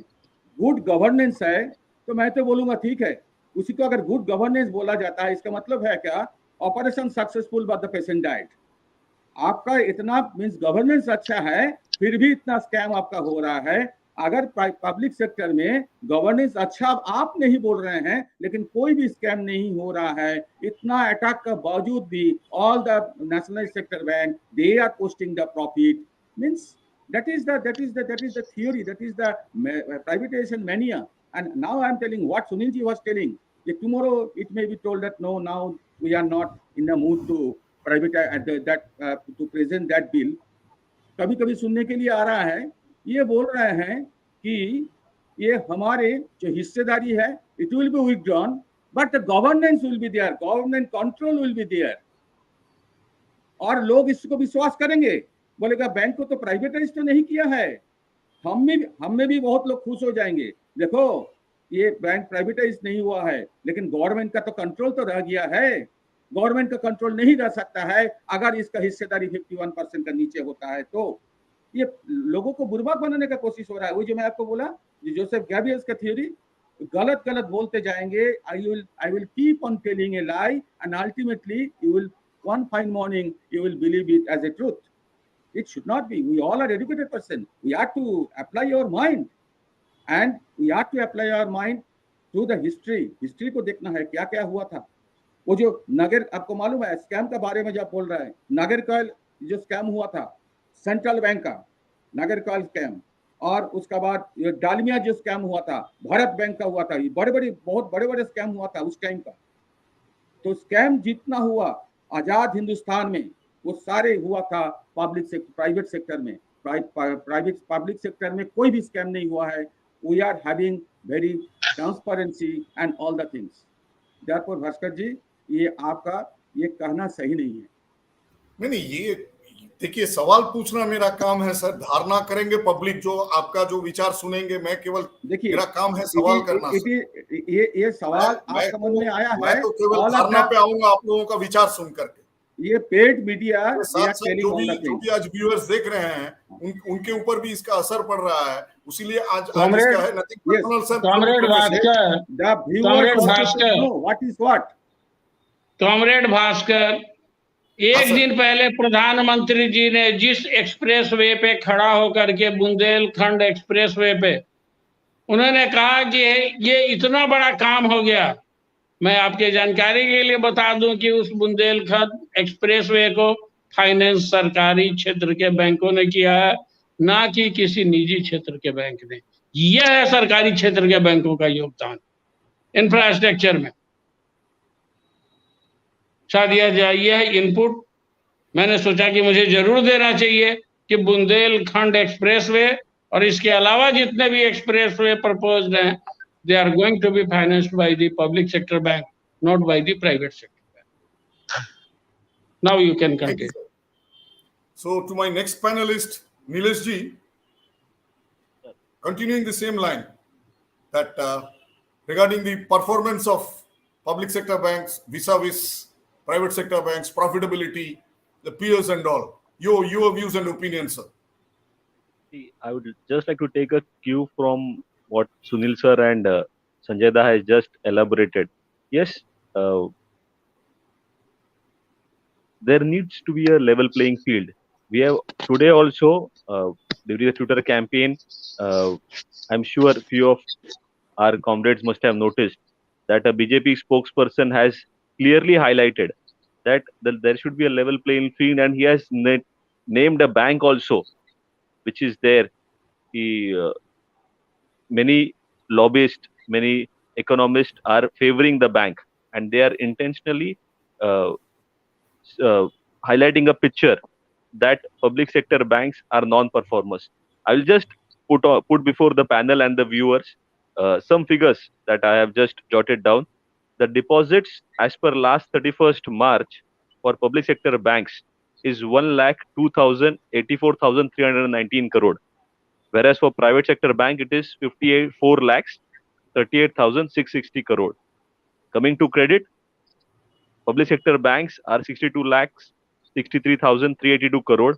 good governance है, तो मैं तो बोलूंगा ठीक है, उसी को अगर गुड गवर्नेंस बोला जाता है, इसका मतलब है क्या? Operation successful but the patient died. आपका इतना मींस गवर्नेंस अच्छा है, फिर भी इतना स्कैम आपका हो रहा है। अगर पब्लिक सेक्टर में गवर्नेंस अच्छा आप नहीं बोल रहे हैं, लेकिन कोई भी स्कैम नहीं हो रहा है, इतना अटैक का बावजूद भी all the nationalised sector bank they are posting the profit, means that is the theory, that is the privatization mania. And now I am telling what Sunil ji was telling, that tomorrow it may be told that no, now we are not in the mood to privatize to present that bill. कभी कभी सुनने के लिए आ रहा है, ये बोल रहे हैं कि ये हमारे जो हिस्सेदारी है it will be withdrawn but the governance will be there, government control will be there. और लोग इसको विश्वास करेंगे, बोलेगा बैंक को तो प्राइवेटाइज तो नहीं किया है, हम में भी बहुत लोग खुश हो जाएंगे, देखो ये बैंक प्राइवेटाइज नहीं हुआ है, लेकिन गवर्नमेंट का तो कंट्रोल तो रह गया है। गवर्नमेंट का कंट्रोल नहीं रह सकता है अगर इसका हिस्सेदारी 51% का नीचे होता है। तो ये लोगों को बुर्बक बनाने का कोशिश हो रहा है। वो जो मैं आपको बोला जोसेफ गैबियस का थ्योरी, गलत गलत बोलते जाएंगे, I will keep on telling a lie and ultimately you will one fine morning you will believe it as a truth. It should not be. We all are educated person. We have to apply our mind, and we have to apply our mind to the history. History को देखना है क्या क्या हुआ था। वो जो नगर, आपको मालूम है स्कैम के बारे में जब बोल रहा है, नगर कॉइल जो स्कैम हुआ था सेंट्रल बैंक का, नगर कॉइल स्कैम, और उसका बाद डालमिया जो स्कैम हुआ था, भारत बैंक का हुआ था, ये बहुत बड़े बड़े स्कैम हुआ था उस टाइम का। तो स्कैम जितना हुआ आजाद हिंदुस्तान में, वो सारे हुआ था प्राइवेट सेक्टर में। प्राइवेट पब्लिक सेक्टर में कोई भी स्कैम नहीं हुआ है। We are having very transparency and all the things. Therefore Bhaskar ji, ये आपका ये कहना सही नहीं है। नहीं, ये देखिए, सवाल पूछना मेरा काम है सर, धारणा करेंगे पब्लिक, जो आपका जो विचार सुनेंगे, मैं केवल, देखिए, मेरा काम है सवाल करना सर। ये सवाल आपका मन में आया मैं है, तो केवल ऑल ऑफ धारणा पे आऊंगा आप लोगों का विचार सुन करके। ये पेड मीडिया दे साथ आर साथ टेलिंग ऑल द जो थिंग्स। भी आज व्यूअर्स देख रहे हैं, उनके ऊपर भी इसका असर पड़ रहा है। इसीलिए आज कॉमरेड, इसका है nothing Yes. Personal sir, comrade Bhaskar, The viewers comrade also should Bhaskar, know what is what. Comrade Bhaskar, हाँ एक सर। दिन पहले प्रधानमंत्री जी ने जिस एक्सप्रेस वे पे खड़ा होकर के, बुंदेलखंड एक्सप्रेस वे पे, उन्होंने कहा कि ये इतना बड़ा काम हो गया। मैं आपके जानकारी के लिए बता दूं कि उस बुंदेलखंड एक्सप्रेस वे को फाइनेंस सरकारी क्षेत्र के बैंकों ने किया है, ना कि किसी निजी क्षेत्र के बैंक ने। यह है सरकारी क्षेत्र के बैंकों का योगदान इंफ्रास्ट्रक्चर में। शायद यह इनपुट मैंने सोचा कि मुझे जरूर देना चाहिए कि बुंदेलखंड एक्सप्रेसवे और इसके अलावा जितने भी एक्सप्रेसवे प्रपोज्ड हैं, they are going to be financed by the public sector bank, not by the private sector bank. Now you can Thank you, continue. sir. So to my next panelist, Nilesh ji, continuing the same line, that regarding the performance of public sector banks vis-a-vis private sector banks, profitability, the peers and all, your views and opinions, sir. I would just like to take a cue from what Sunil sir and Sanjay Da has just elaborated. Yes, there needs to be a level playing field. We have today also during the Twitter campaign, I'm sure few of our comrades must have noticed that a BJP spokesperson has clearly highlighted that there should be a level playing field, and he has named a bank also, which is there. Many lobbyists, many economists are favoring the bank, and they are intentionally highlighting a picture that public sector banks are non-performers. I will just put before the panel and the viewers some figures that I have just jotted down. The deposits as per last 31st March for public sector banks is 1,02,84,319 crore. Whereas for private sector bank, it is 4 lakhs 38,660 crore. Coming to credit, public sector banks are 62 lakhs 63,382 crore.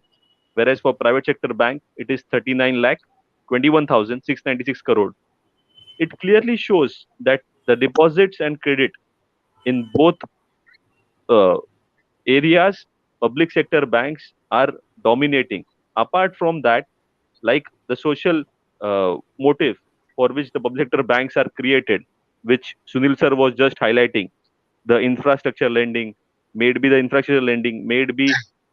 Whereas for private sector bank, it is 39 lakh 21,696 crore. It clearly shows that the deposits and credit in both areas, public sector banks are dominating. Apart from that, like the social motive for which the public sector banks are created, which Sunil sir was just highlighting, the infrastructure lending, may it be the infrastructure lending, may it be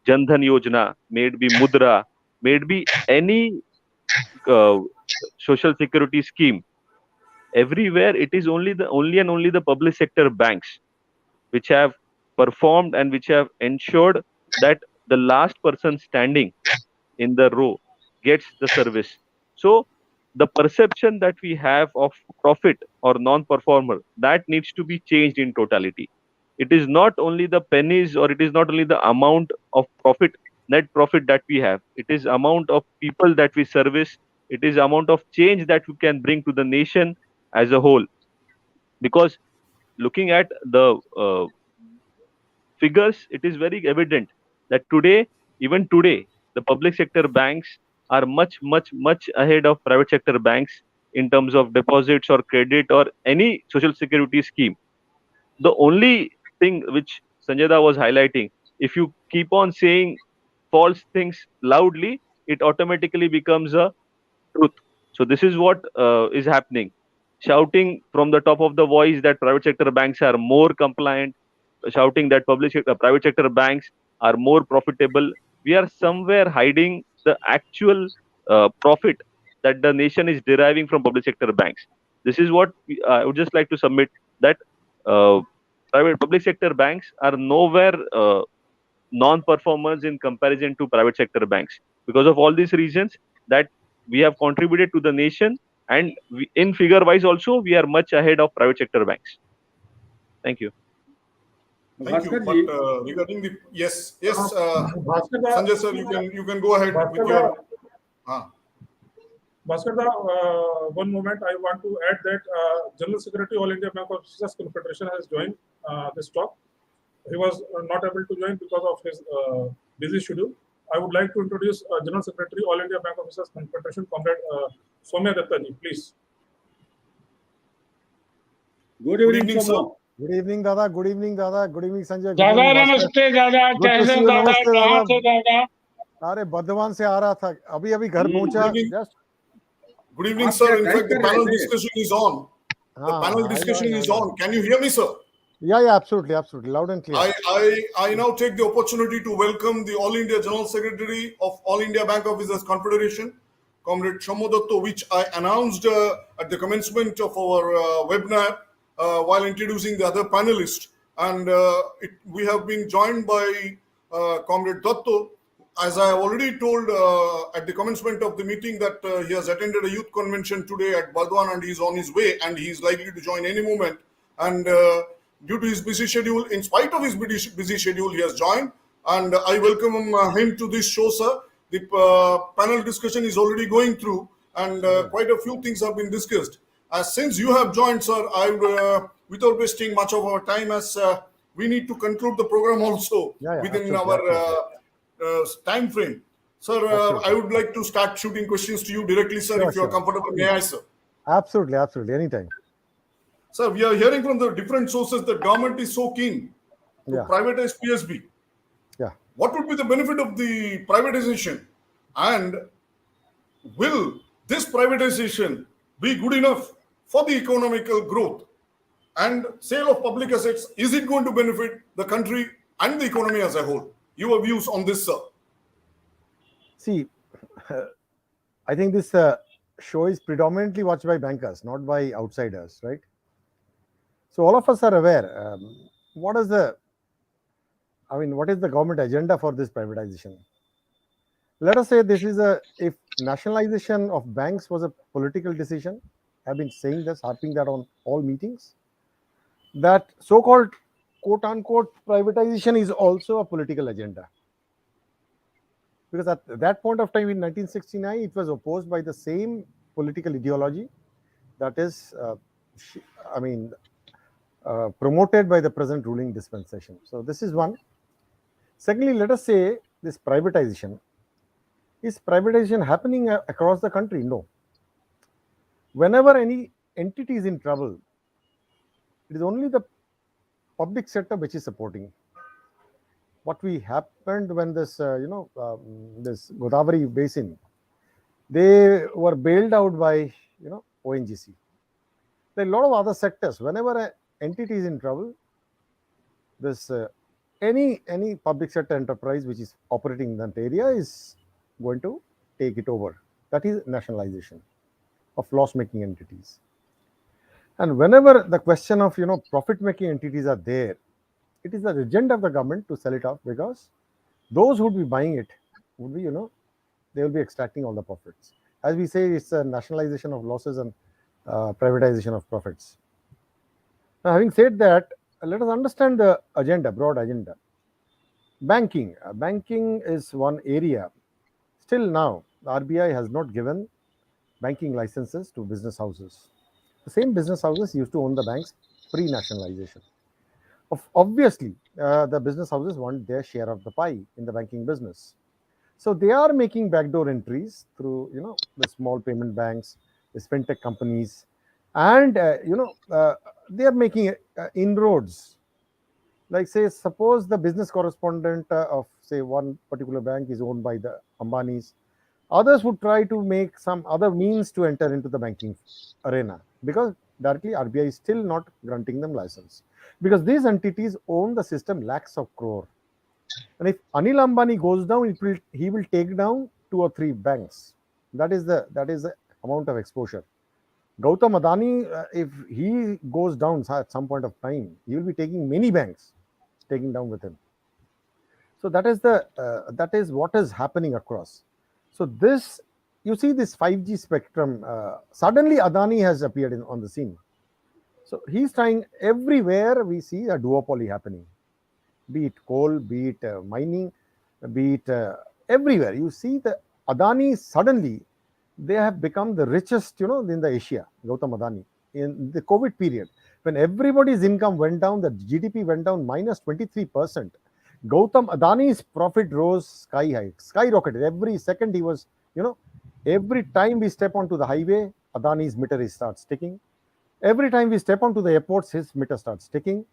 Jan Dhan Yojana, may it be Mudra, may it be any social security scheme. Everywhere it is only the public sector banks which have performed and which have ensured that the last person standing in the row gets the service. So the perception that we have of profit or non-performer, that needs to be changed in totality. It is not only the pennies, or it is not only the amount of profit, net profit that we have. It is amount of people that we service. It is amount of change that we can bring to the nation as a whole. Because looking at the figures, it is very evident that even today, the public sector banks are much ahead of private sector banks in terms of deposits or credit or any social security scheme. The only thing which Sanjay was highlighting, if you keep on saying false things loudly, it automatically becomes a truth. So this is what is happening. Shouting from the top of the voice that private sector banks are more compliant, shouting that private sector banks are more profitable. We are somewhere hiding the actual profit that the nation is deriving from public sector banks. This is what I would just like to submit, that private public sector banks are nowhere non-performers in comparison to private sector banks. Because of all these reasons, that we have contributed to the nation, and in figure-wise also, we are much ahead of private sector banks. Thank you. Thank you. Bhaskar But ji, regarding the yes, Bhaskar da, Sanjay sir, you can go ahead with Bhaskar your. da, Bhaskar da, one moment, I want to add that General Secretary All India Bank Officers Confederation has joined this talk. He was not able to join because of his busy schedule. I would like to introduce General Secretary All India Bank Officers Confederation, Comrade Soumya Datta ji, please. good Good evening, evening, sir. Somo. Good evening, Dada. Good evening, Dada. Good evening, Sanjay. Good दादा evening, Bhaskar. नमस्ते दादा, Good to कैसे see हो you. दादा, नमस्ते कहाँ दादा. थे दादा? अरे बर्धमान से आ रहा था, अभी अभी घर पहुंचा. Good evening. Just Good evening, आप sir. क्या In ड्राइव fact, the कर रहे panel थे? discussion is on. The हाँ, panel I know, discussion I know, is I know. on. Can you hear me, sir? Yeah, absolutely, absolutely, loud and clear. I now take the opportunity to welcome the All India General Secretary of All India Bank Officers Confederation, Comrade Shamodatto, which I announced at the commencement of our webinar while introducing the other panelists. And we have been joined by Comrade Datto. As I have already told at the commencement of the meeting that he has attended a youth convention today at Bardwan and he is on his way and he is likely to join any moment. And due to his busy schedule, in spite of his busy schedule, he has joined. And I welcome him to this show, sir. The panel discussion is already going through and quite a few things have been discussed. Since you have joined, sir, I would, without wasting much of our time, as we need to conclude the program also Yeah, within absolutely, our time frame. Sir, I would like to start shooting questions to you directly, sir, Sure, if you are sure. comfortable. May I, sir? Absolutely, absolutely, anytime. Sir, we are hearing from the different sources that government is so keen to Yeah, privatize PSB. yeah. What would be the benefit of the privatization? And will this privatization be good enough for the economical growth and sale of public assets? Is it going to benefit the country and the economy as a whole? Your views on this, sir? See, I think this show is predominantly watched by bankers, not by outsiders, right? So all of us are aware. What is the government agenda for this privatization? Let us say this is if nationalization of banks was a political decision. I've been saying this, harping that on all meetings. That so-called quote unquote privatization is also a political agenda. Because at that point of time in 1969, it was opposed by the same political ideology that is, promoted by the present ruling dispensation. So this is one. Secondly, let us say this privatization. Is privatization happening across the country? No. Whenever any entity is in trouble, it is only the public sector which is supporting. What we happened when this, this Godavari basin, they were bailed out by, ONGC. There are a lot of other sectors. Whenever an entity is in trouble, this any public sector enterprise which is operating in that area is going to take it over. That is nationalization of loss-making entities. And whenever the question of profit-making entities are there, it is the agenda of the government to sell it off, because those who would be buying it would be they will be extracting all the profits. As we say, it's a nationalization of losses and privatization of profits. Now, having said that, let us understand the agenda, broad agenda. Banking. Banking is one area. Still now, the RBI has not given banking licenses to business houses. The same business houses used to own the banks pre-nationalization. Obviously, the business houses want their share of the pie in the banking business. So they are making backdoor entries through, the small payment banks, the fintech companies, and they are making inroads. Like, say, suppose the business correspondent of, say, one particular bank is owned by the Ambanis. Others would try to make some other means to enter into the banking arena, because directly RBI is still not granting them license, because these entities own the system lakhs of crore. And if Anil Ambani goes down, he will take down 2 or 3 banks. That is the amount of exposure. Gautam Adani, if he goes down at some point of time, he will be taking many banks, taking down with him. So that is what is happening across. So this, you see this 5G spectrum, suddenly Adani has appeared on the scene. So he's trying everywhere. We see a duopoly happening, be it coal, be it mining, be it everywhere. You see the Adani suddenly, they have become the richest, in the Asia, Gautam Adani. In the COVID period, when everybody's income went down, the GDP went down minus 23%. Gautam Adani's profit rose sky high, skyrocketed. Every second he was, every time we step onto the highway, Adani's meter starts ticking. Every time we step onto the airports, his meter starts ticking.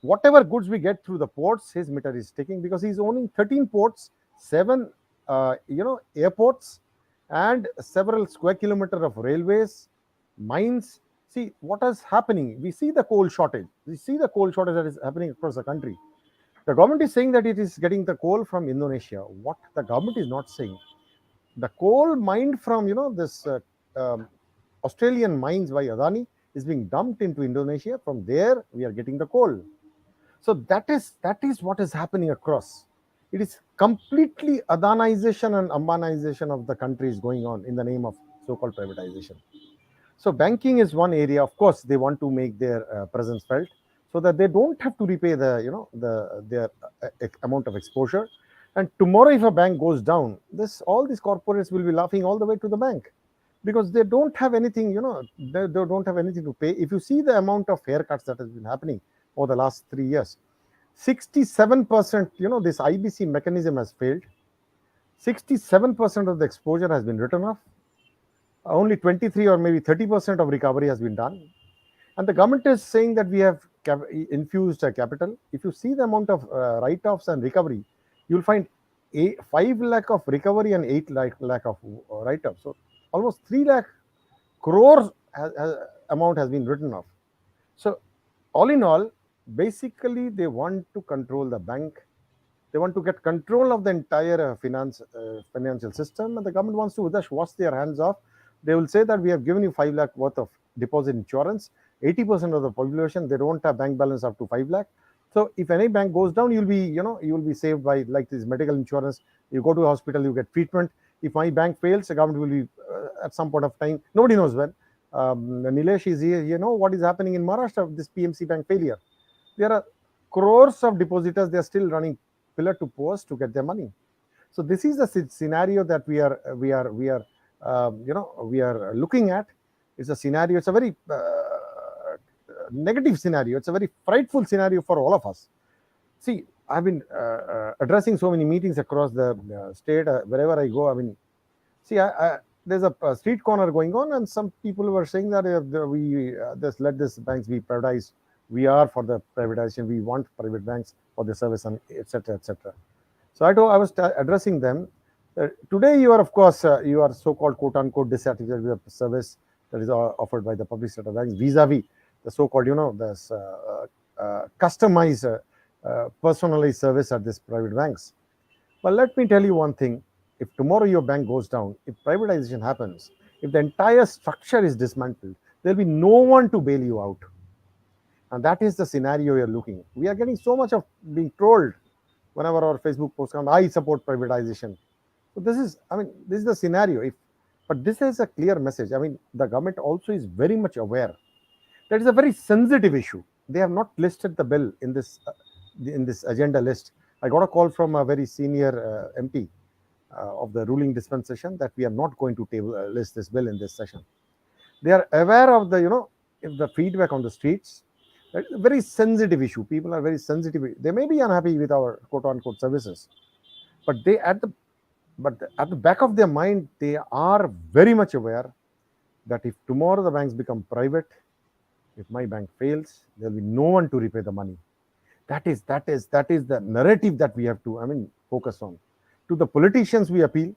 Whatever goods we get through the ports, his meter is ticking, because he's owning 13 ports, 7 airports, and several square kilometers of railways, mines. See what is happening. We see the coal shortage. We see the coal shortage that is happening across the country. The government is saying that it is getting the coal from Indonesia. What the government is not saying, the coal mined from this Australian mines by Adani is being dumped into Indonesia. From there, we are getting the coal. So that is what is happening across. It is completely Adanization and Ambanization of the country is going on in the name of so-called privatization. So banking is one area. Of course, they want to make their presence felt, so that they don't have to repay their amount of exposure. And tomorrow, if a bank goes down, all these corporates will be laughing all the way to the bank, because they don't have anything, they don't have anything to pay. If you see the amount of haircuts that has been happening over the last 3 years, 67%, this IBC mechanism has failed. 67% of the exposure has been written off. Only 23 or maybe 30% of recovery has been done. And the government is saying that we have infused capital. If you see the amount of write-offs and recovery, you'll find 5 lakh of recovery and 8 lakh of write-offs. So almost 3 lakh crore amount has been written off. So all in all, basically they want to control the bank. They want to get control of the entire financial system, and the government wants to just wash their hands off. They will say that we have given you 5 lakh worth of deposit insurance. 80% of the population, they don't have bank balance up to 5 lakh. So if any bank goes down, you'll be saved by, like this medical insurance. You go to a hospital, you get treatment. If my bank fails, the government will be at some point of time, nobody knows when. Nilesh is here. You know what is happening in Maharashtra, this PMC bank failure. There are crores of depositors. They are still running pillar to post to get their money. So this is the scenario that we are looking at. It's a scenario. It's a very negative scenario. It's a very frightful scenario for all of us. See, I've been addressing so many meetings across the state. Wherever I go, see, there's a street corner going on, and some people were saying that we just let these banks be privatized. We are for the privatization. We want private banks for the service, and etc. etc. So I was addressing them. Today, you are, of course, you are so-called quote-unquote dissatisfied with the service that is offered by the public sector banks vis-a-vis the so-called, this customized, personalized service at these private banks. But let me tell you one thing. If tomorrow your bank goes down, if privatization happens, if the entire structure is dismantled, there'll be no one to bail you out. And that is the scenario you're looking. We are getting so much of being trolled whenever our Facebook post comes, I support privatization. So this is the scenario. But this is a clear message. The government also is very much aware that is a very sensitive issue. They have not listed the bill in this agenda list. I got a call from a very senior MP of the ruling dispensation that we are not going to list this bill in this session. They are aware of the feedback on the streets. It's a very sensitive issue. People are very sensitive. They may be unhappy with our quote-unquote services, but at the back of their mind, they are very much aware that if tomorrow the banks become private, if my bank fails, there will be no one to repay the money. That is the narrative that we have to focus on. To the politicians, we appeal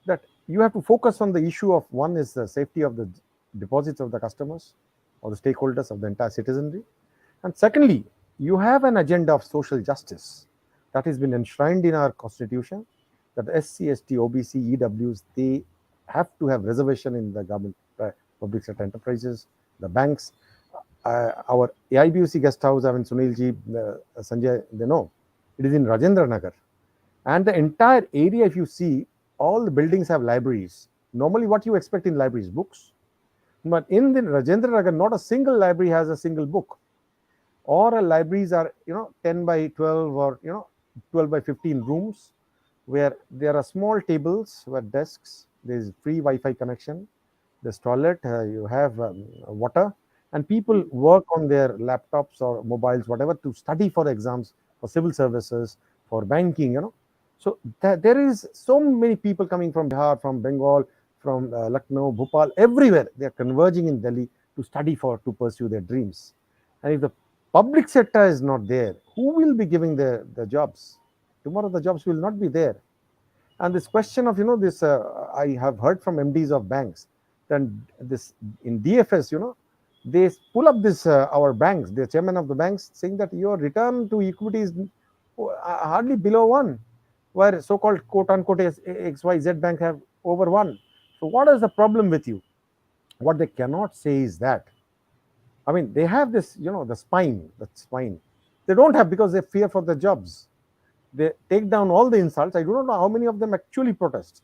that you have to focus on the issue of, one is the safety of the deposits of the customers or the stakeholders of the entire citizenry. And secondly, you have an agenda of social justice that has been enshrined in our constitution, that SC, ST, OBC, EWs, they have to have reservation in the government, public sector enterprises, the banks. Our AIBUC guest house, Sunilji, Sanjay, they know It is in Rajendra Nagar. And the entire area, if you see, all the buildings have libraries. Normally, what you expect in libraries, books. But in the Rajendra Nagar, not a single library has a single book. Or libraries are, 10 by 12 or, 12 by 15 rooms where there are small tables, where desks, there is free Wi-Fi connection, there's toilet, you have water, and people work on their laptops or mobiles, whatever, to study for exams, for civil services, for banking. So there is so many people coming from Bihar, from Bengal, from Lucknow, Bhopal, everywhere. They are converging in Delhi to pursue their dreams. And if the public sector is not there, who will be giving the jobs? Tomorrow the jobs will not be there. And this question of, this, I have heard from MDs of banks, then this in DFS, they pull up this, our banks, the chairman of the banks, saying that your return to equity is hardly below 1, where so-called quote unquote XYZ bank have over 1. So what is the problem with you? What they cannot say is that, I mean, they have this, the spine. They don't have, because they fear for the jobs. They take down all the insults. I do not know how many of them actually protest,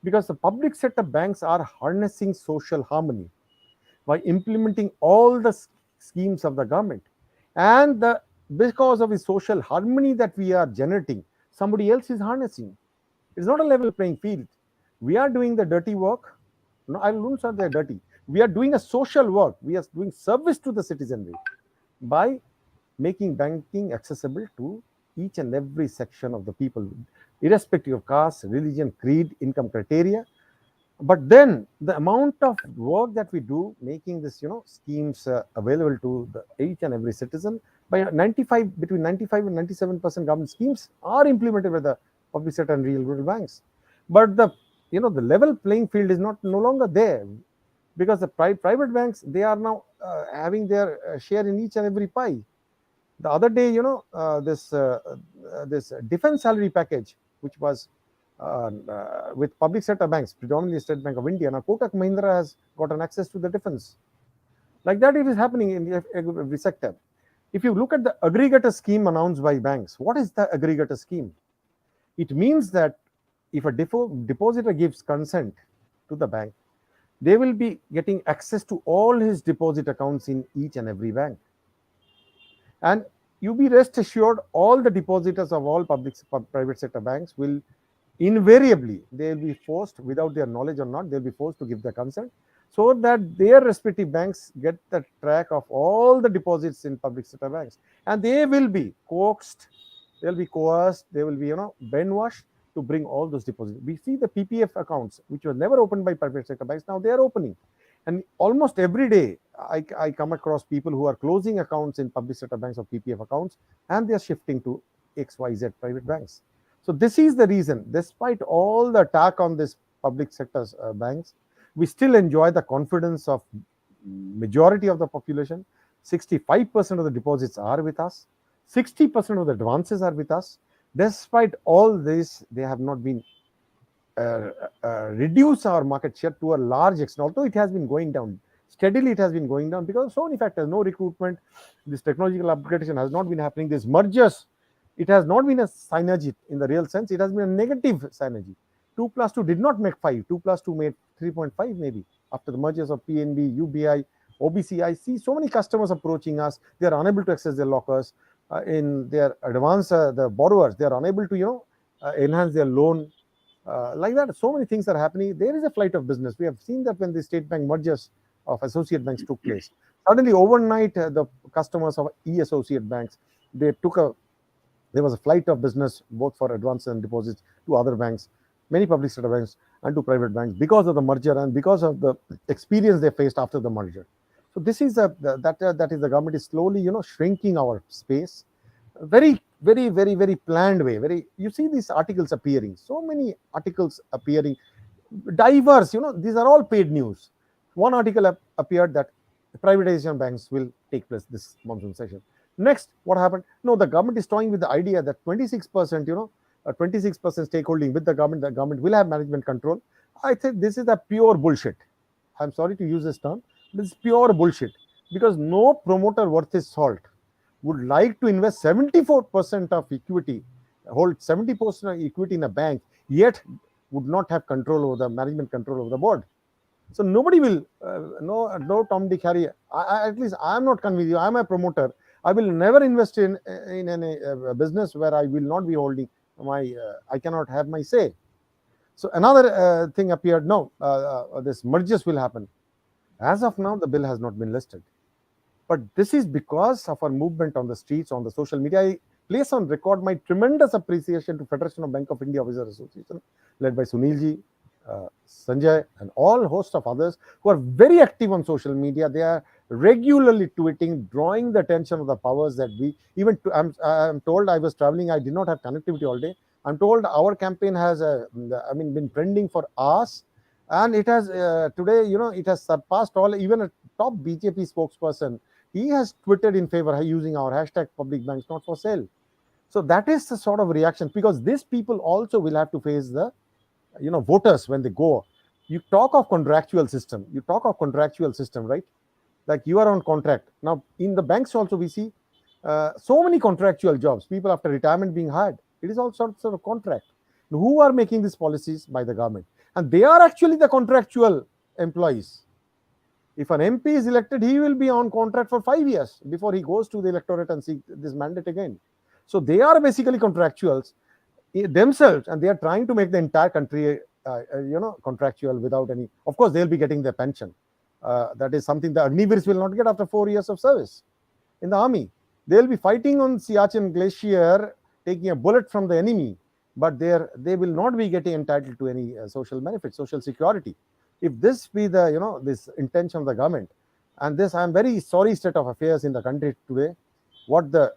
because the public sector banks are harnessing social harmony by implementing all the schemes of the government. And because of the social harmony that we are generating, somebody else is harnessing. It's not a level playing field. We are doing the dirty work. No, I won't say they're dirty. We are doing a social work. We are doing service to the citizenry by making banking accessible to each and every section of the people, irrespective of caste, religion, creed, income criteria. But then the amount of work that we do, making this, schemes available to each and every citizen, by between 95 and 97% government schemes are implemented by the public sector and rural banks. But the level playing field is no longer there, because the private banks, they are now having their share in each and every pie. The other day, this defense salary package, which was with public sector banks, predominantly State Bank of India, now Kotak Mahindra has gotten access to the defense. Like that, it is happening in every sector. If you look at the aggregator scheme announced by banks, what is the aggregator scheme? It means that if a depositor gives consent to the bank, they will be getting access to all his deposit accounts in each and every bank. And you be rest assured, all the depositors of all private sector banks will invariably, they will be forced, without their knowledge or not, they'll be forced to give their consent, so that their respective banks get the track of all the deposits in public sector banks. And they will be coaxed, they'll be coerced, they will be, brainwashed to bring all those deposits. We see the PPF accounts, which were never opened by private sector banks, now they are opening. And almost every day, I come across people who are closing accounts in public sector banks or PPF accounts, and they are shifting to XYZ private banks. So this is the reason, despite all the attack on this public sector banks, we still enjoy the confidence of majority of the population. 65% of the deposits are with us. 60% of the advances are with us. Despite all this, they have not been reduce our market share to a large extent, although it has been going down. Steadily it has been going down because of so many factors. No recruitment, this technological upgradation has not been happening. These mergers, it has not been a synergy in the real sense. It has been a negative synergy. 2 plus 2 did not make 5. 2 plus 2 made 3.5 maybe. After the mergers of PNB, UBI, OBC, I see so many customers approaching us. They are unable to access their lockers. In their advance, the borrowers, they are unable to, enhance their loan. Like that, so many things are happening. There is a flight of business. We have seen that when the state bank mergers of associate banks took place. Suddenly, overnight, the customers of e-associate banks, there was a flight of business both for advances and deposits to other banks, many public sector banks, and to private banks because of the merger and because of the experience they faced after the merger. So this is that is the government is slowly, shrinking our space, very planned way. You see these articles appearing, so many articles appearing, diverse. These are all paid news. One article appeared that privatization banks will take place this monsoon session. Next, what happened? No, the government is toying with the idea that 26%, 26% stakeholding with the government will have management control. I think this is a pure bullshit. I'm sorry to use this term. This is pure bullshit, because no promoter worth his salt would like to invest 74% of equity, hold 70% of equity in a bank, yet would not have control over the management, control over the board. So nobody will, no Tom, Dick, Harry. At least I am not convinced. I am a promoter. I will never invest in any business where I will not be holding my, I cannot have my say. So another thing appeared now, this mergers will happen. As of now, the bill has not been listed. But this is because of our movement on the streets, on the social media. I place on record my tremendous appreciation to Federation of Bank of India Officers Association, led by Sunilji, Sanjay, and all host of others who are very active on social media. They are regularly tweeting, drawing the attention of the powers that be. Even I'm told, I was traveling, I did not have connectivity all day. I'm told our campaign has, been trending for hours, and it has today, it has surpassed all. Even a top BJP spokesperson, he has tweeted in favor using our hashtag public banks not for sale. So that is the sort of reaction, because these people also will have to face the voters when they go. You talk of contractual system, right? Like you are on contract. Now in the banks also we see so many contractual jobs, people after retirement being hired. It is all sorts of contract. Who are making these policies? By the government, and they are actually the contractual employees. If an MP is elected, he will be on contract for 5 years before he goes to the electorate and seek this mandate again. So they are basically contractuals themselves, and they are trying to make the entire country contractual without any. Of course they'll be getting their pension. That is something the agnivirs will not get after 4 years of service in the army. They'll be fighting on Siachen glacier, taking a bullet from the enemy, but they will not be getting entitled to any social benefits, social security. If this be the this intention of the government, and this, I'm very sorry state of affairs in the country today, what the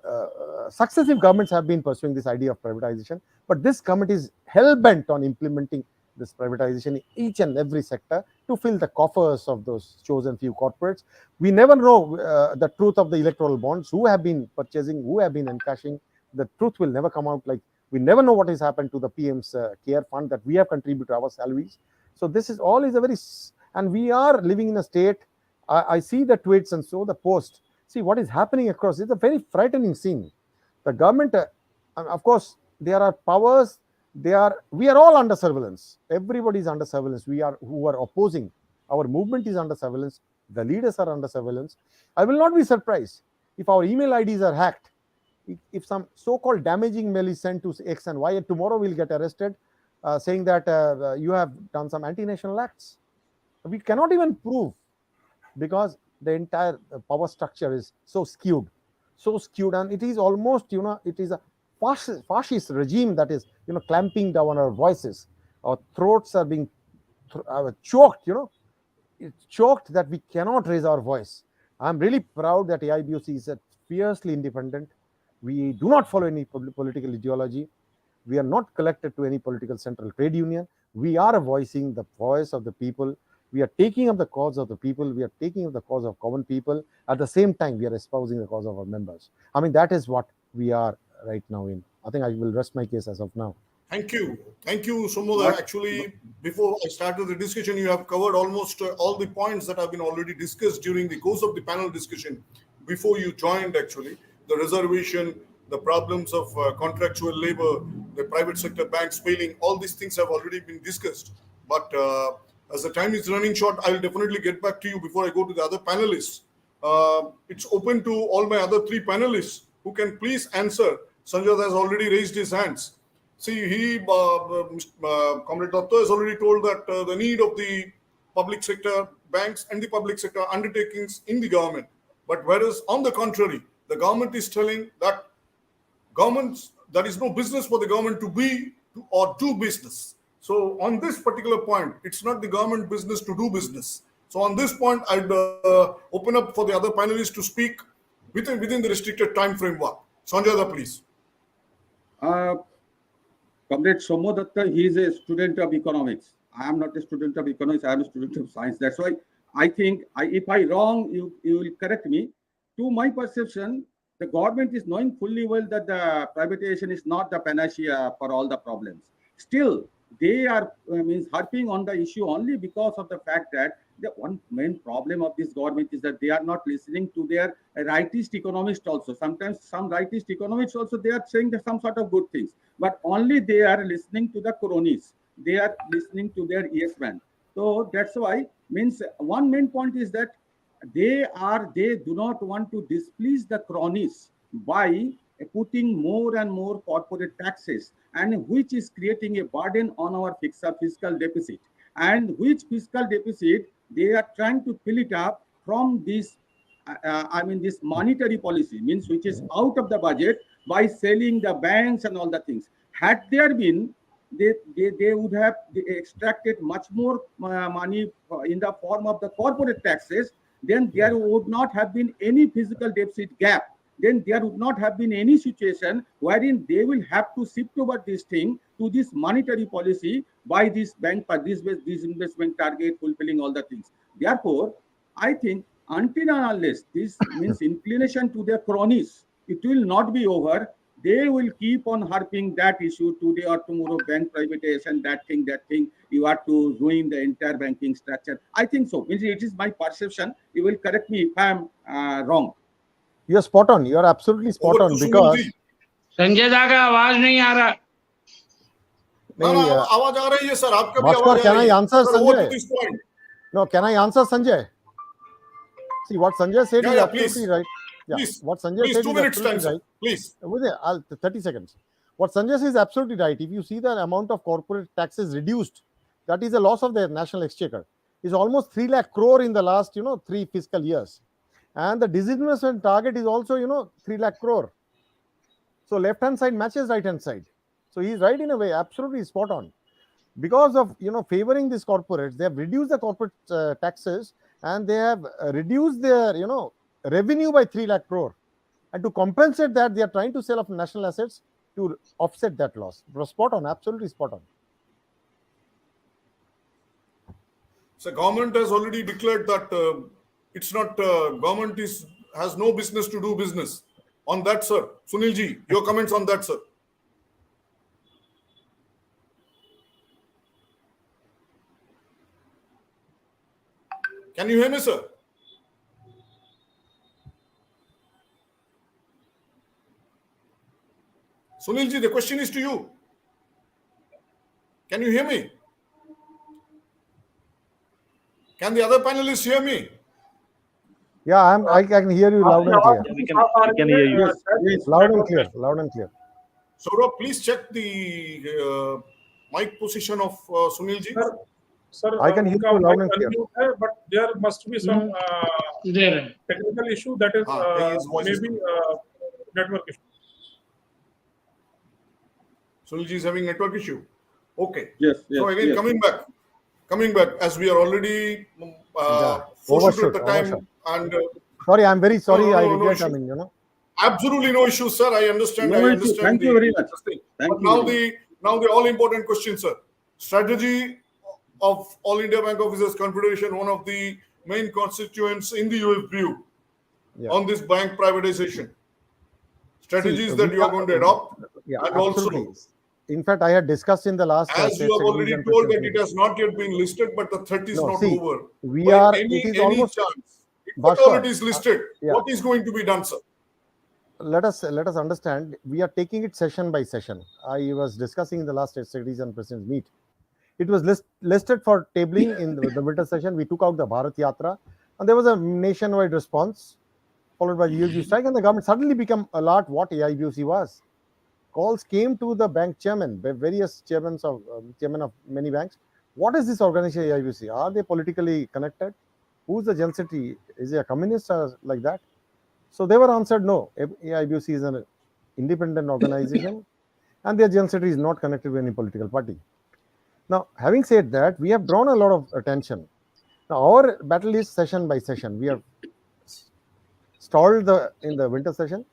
successive governments have been pursuing this idea of privatization, but this government is hell-bent on implementing this privatization in each and every sector to fill the coffers of those chosen few corporates. We never know the truth of the electoral bonds, who have been purchasing, who have been encashing. The truth will never come out. Like, we never know what has happened to the PM's care fund that we have contributed to our salaries. So this is all is a very, and we are living in a state. I see the tweets and so the post. See what is happening across. It's a very frightening scene. The government, of course, there are powers. We are all under surveillance. Everybody is under surveillance. Who are opposing. Our movement is under surveillance. The leaders are under surveillance. I will not be surprised if our email IDs are hacked. If some so-called damaging mail is sent to X and Y, and tomorrow we'll get arrested, saying that you have done some anti-national acts. We cannot even prove, because the entire power structure is so skewed, and it is almost, it is a fascist regime that is, clamping down on our voices. Our throats are being choked, it's choked that we cannot raise our voice. I'm really proud that AIBOC is fiercely independent. We do not follow any political ideology. We are not collected to any political central trade union. We are voicing the voice of the people. We are taking up the cause of the people. We are taking up the cause of common people. At the same time, we are espousing the cause of our members. I mean, that is what we are right now in. I think I will rest my case as of now. Thank you, Somoda. Actually, before I started the discussion, you have covered almost all the points that have been already discussed during the course of the panel discussion. Before you joined, actually, the reservation, the problems of contractual labor, the private sector banks failing, all these things have already been discussed. But as the time is running short, I will definitely get back to you before I go to the other panelists. It's open to all my other three panelists who can please answer. Sanjay has already raised his hands. See, Comrade Datta has already told that the need of the public sector banks and the public sector undertakings in the government. But whereas on the contrary, the government is telling that there is no business for the government to be or do business. So on this particular point, it's not the government business to do business. So on this point, I'd open up for the other panelists to speak within the restricted time framework. Sanjay, please. Comrade Somodatta, he is a student of economics. I am not a student of economics. I am a student of science. That's why I think, if I wrong, you will correct me. To my perception, the government is knowing fully well that the privatization is not the panacea for all the problems. Still, they are harping on the issue only because of the fact that The one main problem of this government is that they are not listening to their rightist economists also. Sometimes some rightist economists also, they are saying that some sort of good things, but only they are listening to the cronies. They are listening to their yes man. So that's why, means one main point is that they do not want to displease the cronies by putting more and more corporate taxes, and which is creating a burden on our fiscal deficit, and which fiscal deficit they are trying to fill it up from this this monetary policy, means which is out of the budget, by selling the banks and all the things. Had there been, they would have extracted much more money in the form of the corporate taxes, then there would not have been any fiscal deficit gap. Then there would not have been any situation wherein they will have to shift over this thing to this monetary policy by this bank, this investment target, fulfilling all the things. Therefore, I think until and unless this means inclination to their cronies, it will not be over. They will keep on harping that issue today or tomorrow, bank privatization, that thing, you have to ruin the entire banking structure. I think so. It is my perception. You will correct me if I am wrong. You're spot on. You're absolutely spot on, because Sanjay दा का आवाज नहीं आ रहा. आवाज आ रही है sir, आपका भी आवाज can I answer Sir, Sanjay? No, can I answer Sanjay? See, what Sanjay said is absolutely right. Yeah, please, what Sanjay said 2 is minutes time, absolutely right. Please. Within 30 seconds. What Sanjay says is absolutely right. If you see the amount of corporate taxes reduced, that is a loss of their national exchequer. It's almost 3 lakh crore in the last 3 fiscal years, and the disinvestment target is also 3 lakh crore. So left hand side matches right hand side. So he's right in a way, absolutely spot on. Because of favoring these corporates, they have reduced the corporate taxes, and they have reduced their revenue by 3 lakh crore. And to compensate that, they are trying to sell off national assets to offset that loss. Spot on, absolutely spot on. So government has already declared that it's not government has no business to do business. On that, sir, Sunil ji, your comments on that, sir. Can you hear me, sir? Sunil ji, the question is to you. Can you hear me? Can the other panelists hear me? Yeah, I can hear you loud and clear. We can hear you. Yes, loud and clear, loud and clear. Saurabh, please check the mic position of Sunil ji. Sir, I can hear you loud and clear. But there must be some technical issue, that is maybe network issue. Sunil ji is having network issue. Okay. Yes. So again, coming back, as we are already overshoot the time. And sorry, I'm very sorry. No, I no, regret. no absolutely no issue, sir. I understand. No issue. Thank you very much. But now the all important question, sir. Strategy of All India Bank Officers Confederation, one of the main constituents in the UFBU on this bank privatization. Strategies that you are going to adopt. Yeah, and absolutely. Also, in fact, I had discussed in the last. As you have already told that it has not yet been listed, but the threat is not over. We are. It is almost. Chance, if at all it is listed, what is going to be done, sir? Let us understand. We are taking it session by session. I was discussing in the last Secretaries and Presidents meet. It was listed for tabling in the winter session. We took out the Bharat Yatra, and there was a nationwide response, followed by the UFG strike, and the government suddenly became alert what AIBOC was. Calls came to the bank chairman, various chairmen of many banks. What is this organization AIBOC? Are they politically connected? Who's the General Secretary? Is he a communist or like that? So they were answered no. AIBOC is an independent organization, and their General Secretary is not connected with any political party. Now, having said that, we have drawn a lot of attention. Now, our battle is session by session. We have stalled in the winter session.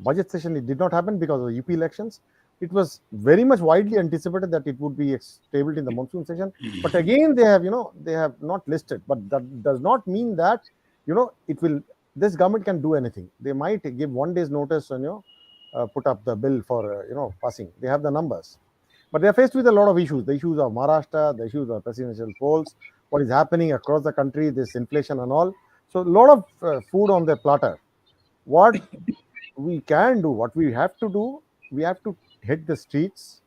Budget session, it did not happen because of the UP elections. It was very much widely anticipated that it would be tabled in the monsoon session. But again, they have not listed. But that does not mean that, this government can do anything. They might give 1 day's notice and, put up the bill for, passing. They have the numbers. But they are faced with a lot of issues. The issues of Maharashtra, the issues of presidential polls, what is happening across the country, this inflation and all. So a lot of food on the platter. What we can do, what we have to do, we have to hit the streets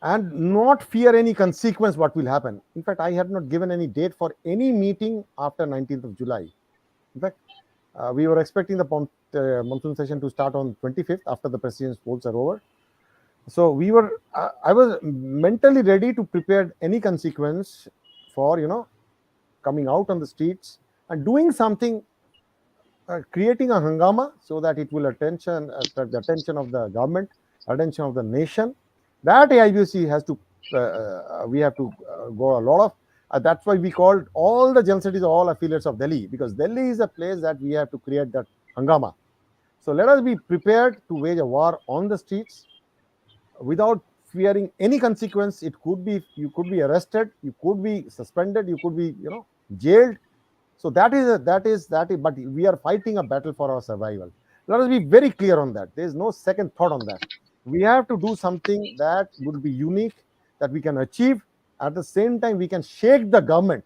and not fear any consequence what will happen. In fact, I have not given any date for any meeting after 19th of July. In fact, we were expecting the monsoon session to start on 25th after the president's polls are over. So we were, I was mentally ready to prepare any consequence for, coming out on the streets and doing something, creating a hangama so that it will attract the attention of the government, attention of the nation. That AIBC has to, we have to go a lot of. That's why we called all the general cities, all affiliates of Delhi, because Delhi is a place that we have to create that hangama. So let us be prepared to wage a war on the streets without fearing any consequence. It could be, you could be arrested, you could be suspended, you could be, jailed. So that is, but we are fighting a battle for our survival. Let us be very clear on that. There is no second thought on that. We have to do something that would be unique, that we can achieve. At the same time, we can shake the government,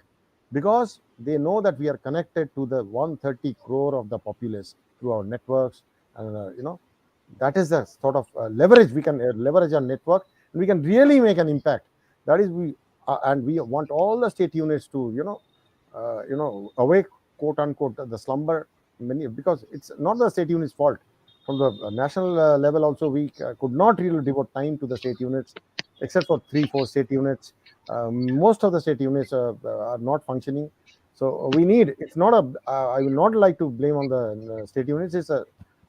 because they know that we are connected to the 130 crore of the populace through our networks. And, that is the sort of leverage. We can leverage our network, and we can really make an impact. That is, and we want all the state units to, awake, quote unquote, the slumber, because it's not the state units' fault. From the national level also, we could not really devote time to the state units, except for 3-4 state units. Most of the state units are not functioning. So we need, it's not a, I will not like to blame on the state units.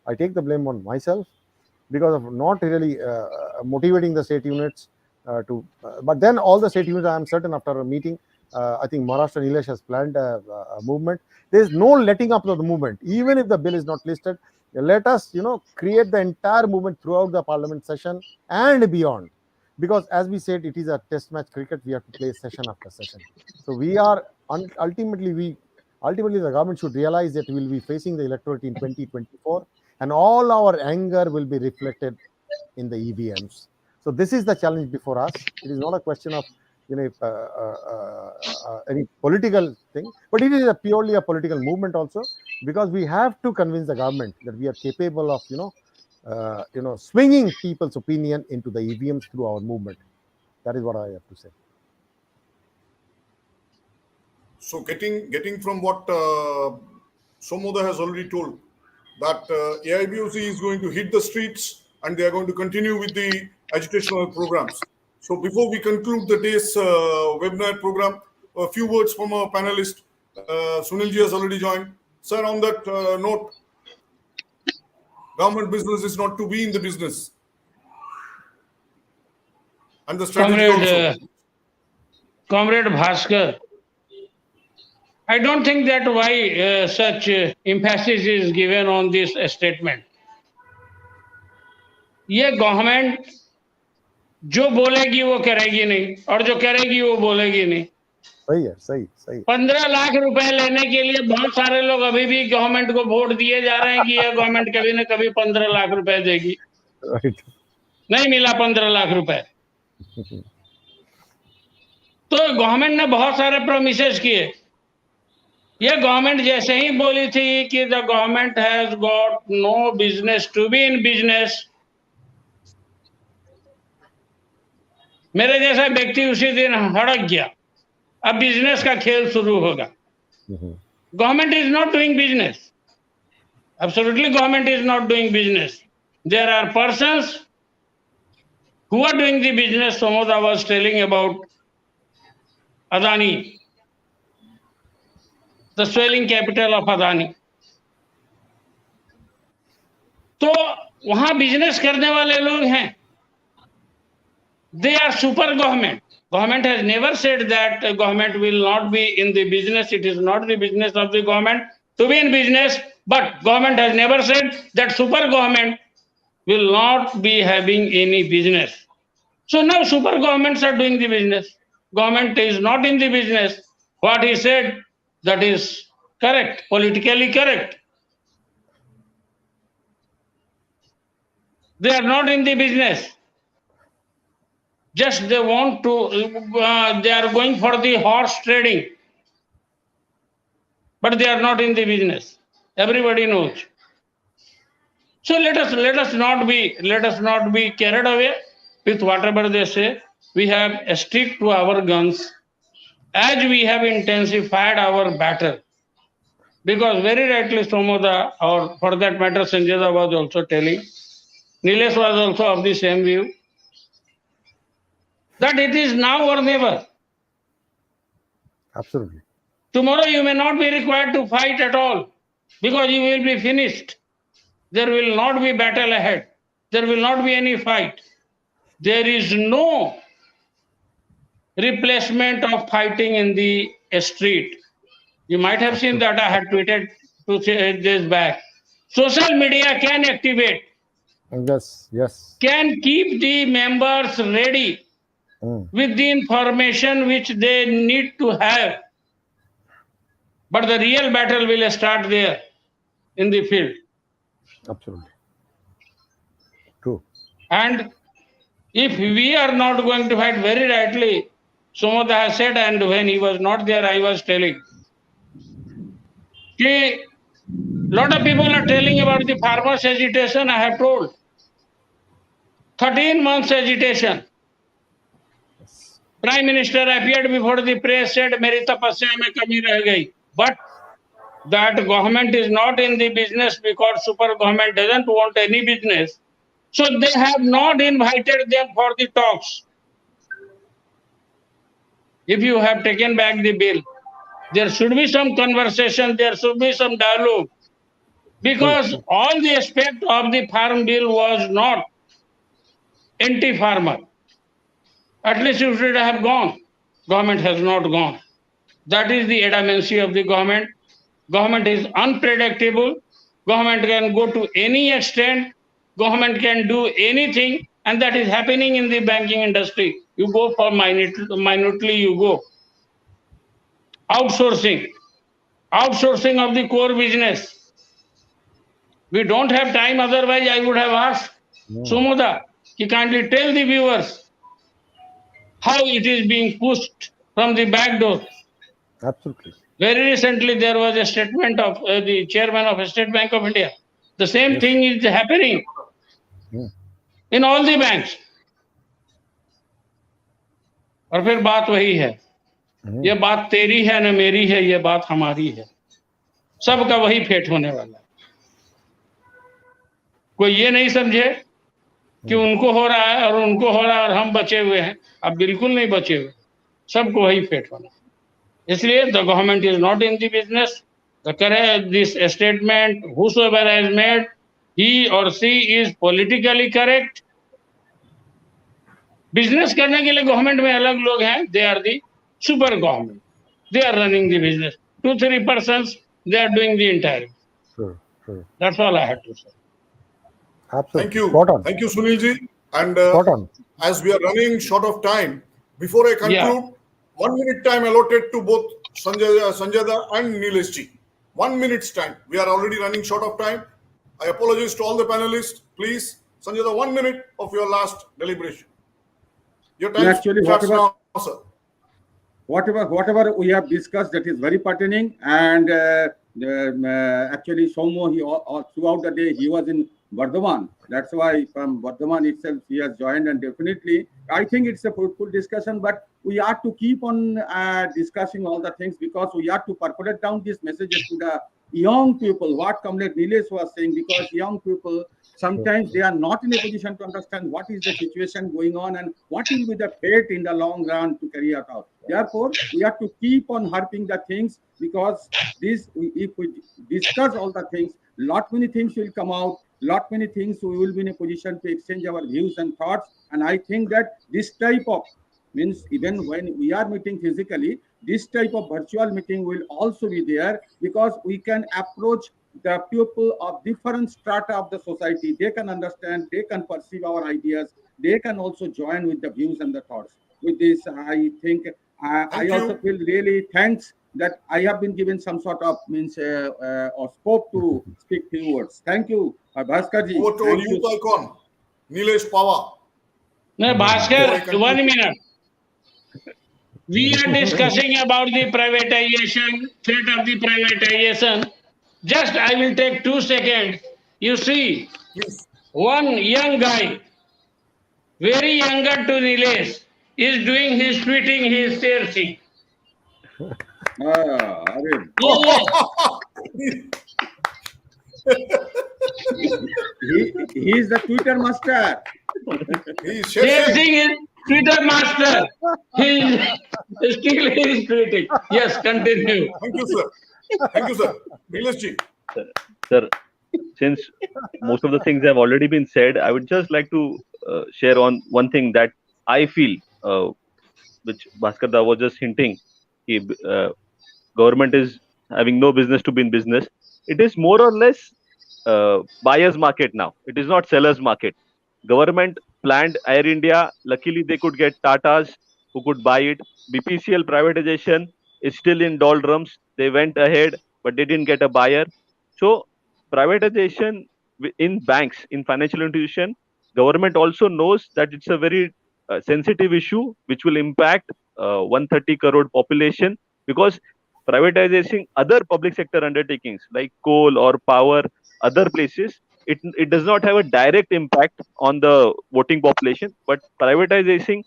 I take the blame on myself, because of not really motivating the state units but then all the state units, I am certain, after a meeting, I think Maharashtra Nilesh has planned a movement. There is no letting up of the movement. Even if the bill is not listed, let us, create the entire movement throughout the parliament session and beyond. Because as we said, it is a test match cricket. We have to play session after session. So we are, ultimately the government should realize that we will be facing the electorate in 2024, and all our anger will be reflected in the EVMs. So this is the challenge before us. It is not a question of any political thing, but it is purely a political movement also, because we have to convince the government that we are capable of swinging people's opinion into the EVMs through our movement. That is what I have to say. So getting from what Somoda has already told, that AIBOC is going to hit the streets and they are going to continue with the educational programs. So before we conclude the day's webinar program, a few words from our panelist. Sunilji has already joined. Sir, on that note, government business is not to be in the business. And the strategy also. Comrade Bhaskar, I don't think that why such emphasis is given on this statement. ये government जो बोलेगी वो करेगी नहीं, और जो करेगी वो बोलेगी नहीं. सही है, सही. 15 लाख रुपए लेने के लिए बहुत सारे लोग अभी भी गवर्नमेंट को वोट दिए जा रहे हैं कि यह गवर्नमेंट कभी न कभी 15 लाख रुपए देगी. नहीं मिला 15 लाख रुपए. तो गवर्नमेंट ने बहुत सारे प्रोमिसेस किए. ये गवर्नमेंट जैसे ही बोली थी कि the government has got no business to be in business, मेरे जैसा व्यक्ति उसी दिन हड़क गया. अब बिजनेस का खेल शुरू होगा. Government is not doing business. Absolutely government is not doing business. There are persons who are doing the business. Somoda was telling about Adani, the swelling capital of Adani. तो वहां बिजनेस करने वाले लोग हैं. They are super government. Government has never said that government will not be in the business. It is not the business of the government to be in business. But government has never said that super government will not be having any business. So now super governments are doing the business. Government is not in the business. What he said, that is correct, politically correct. They are not in the business. Just they want to, they are going for the horse trading, but they are not in the business. Everybody knows. So let us not be carried away with whatever they say. We have stick to our guns as we have intensified our battle. Because very rightly Somoda, or for that matter Sanjay was also telling, Nilesh was also of the same view, that it is now or never. Absolutely. Tomorrow you may not be required to fight at all because you will be finished. There will not be battle ahead. There will not be any fight. There is no replacement of fighting in the street. You might have seen that I had tweeted 2 days back. Social media can activate, Yes, yes. can keep the members ready with the information which they need to have. But the real battle will start there in the field. Absolutely. True. And if we are not going to fight, very rightly, Sumoda has said, and when he was not there, I was telling, a lot of people are telling about the farmers' agitation. I have told 13 months agitation. Yes. Prime Minister appeared before the press, said, "Meri tapasya mein kami reh gayi." But that government is not in the business because super government doesn't want any business. So they have not invited them for the talks. If you have taken back the bill, there should be some conversation, there should be some dialogue. Because all the aspect of the farm bill was not anti-farmer. At least you should have gone. Government has not gone. That is the adamancy of the government. Government is unpredictable. Government can go to any extent. Government can do anything, and that is happening in the banking industry. You go for minutely, you go. Outsourcing of the core business. We don't have time, otherwise I would have asked Sumoda, he kindly tell the viewers how it is being pushed from the back door. Absolutely. Very recently, there was a statement of the chairman of State Bank of India. The same thing is happening in all the banks. और फिर बात वही है, ये बात तेरी है न मेरी है, ये बात हमारी है, सबका वही फेट होने वाला है। कोई ये नहीं समझे कि उनको हो रहा है और उनको हो रहा है और हम बचे हुए हैं। अब बिल्कुल नहीं बचे हुए, सबको वही फेट होना है। इसलिए the government is not in the business. This statement whosoever has made, he or she is politically correct. Business करने के लिए गवर्नमेंट में अलग लोग हैं, they are the super government, they are running the business. 2-3 persons, they are doing the entire. Sure, sure. That's all I had to say. Absolutely. Thank you. Spot on. Thank you, Sunilji. And Spot on. as we are running short of time, before I conclude, 1 minute time allotted to both Sanjay and Nilesh ji. 1 minute's time. We are already running short of time. I apologize to all the panelists. Please, Sanjay, 1 minute of your last deliberation. Your time Actually, starts now, sir. Whatever we have discussed, that is very pertaining. And actually, Somo, throughout the day, he was in Bardhaman. That's why from Bardhaman itself, he has joined. And definitely, I think it's a fruitful discussion. But we have to keep on discussing all the things, because we have to percolate down these messages to the young people, what Comrade Nilesh was saying, because young people, sometimes they are not in a position to understand what is the situation going on and what will be the fate in the long run to carry it out. Therefore, we have to keep on harping the things, because if we discuss all the things, lot many things will come out, lot many things we will be in a position to exchange our views and thoughts. And I think that this type of means, even when we are meeting physically, this type of virtual meeting will also be there, because we can approach the people of different strata of the society. They can understand, they can perceive our ideas, they can also join with the views and the thoughts. With this, I think I also feel really thanks that I have been given some sort of or scope to speak few words. Thank you, Bhaskar ji. Over to youth icon, Nilesh Pawar. No, Bhaskar, 1 minute. We are discussing about the privatization, threat of the privatization. Just I will take 2 seconds. You see, Please. one young guy, very younger to Nilesh, is doing his tweeting his sharing. अरे he is the Twitter master. He is Sharing is Twitter master. He is still is tweeting. Yes, continue. Thank you, sir. Thank you, sir. Nilesh ji. Sir, since most of the things have already been said, I would just like to share on one thing that I feel, which Bhaskar Da was just hinting, government is having no business to be in business. It is more or less buyer's market now. It is not seller's market. Government planned Air India. Luckily, they could get Tatas who could buy it. BPCL privatization is still in doldrums. They went ahead, but they didn't get a buyer. So, privatization in banks, in financial institution, government also knows that it's a very sensitive issue which will impact 130 crore population, because privatizing other public sector undertakings like coal or power, other places, it does not have a direct impact on the voting population, but privatizing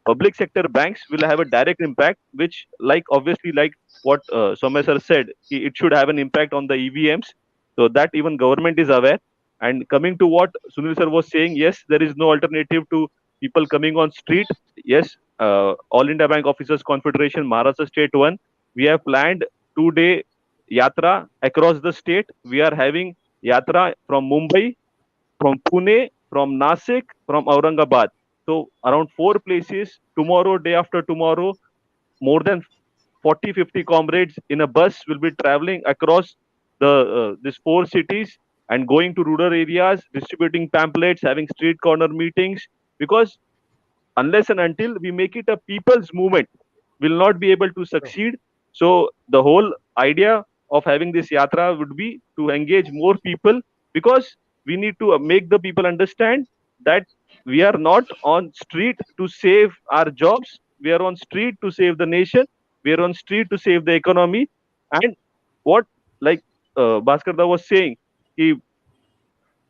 public sector banks will have a direct impact, which, like obviously, like what Soumya sir said, it should have an impact on the EVMs, so that even government is aware. And coming to what Sunil sir was saying, yes, there is no alternative to people coming on street. Yes, All India Bank Officers Confederation, Maharashtra State 1, we have planned 2-day yatra across the state. We are having yatra from Mumbai, from Pune, from Nasik, from Aurangabad. So around 4 places, tomorrow, day after tomorrow, more than 40-50 comrades in a bus will be traveling across these 4 cities and going to rural areas, distributing pamphlets, having street corner meetings, because unless and until we make it a people's movement, will not be able to succeed. So the whole idea of having this yatra would be to engage more people, because we need to make the people understand that we are not on street to save our jobs. We are on street to save the nation. We are on street to save the economy. And what, like Bhaskar Da was saying, he,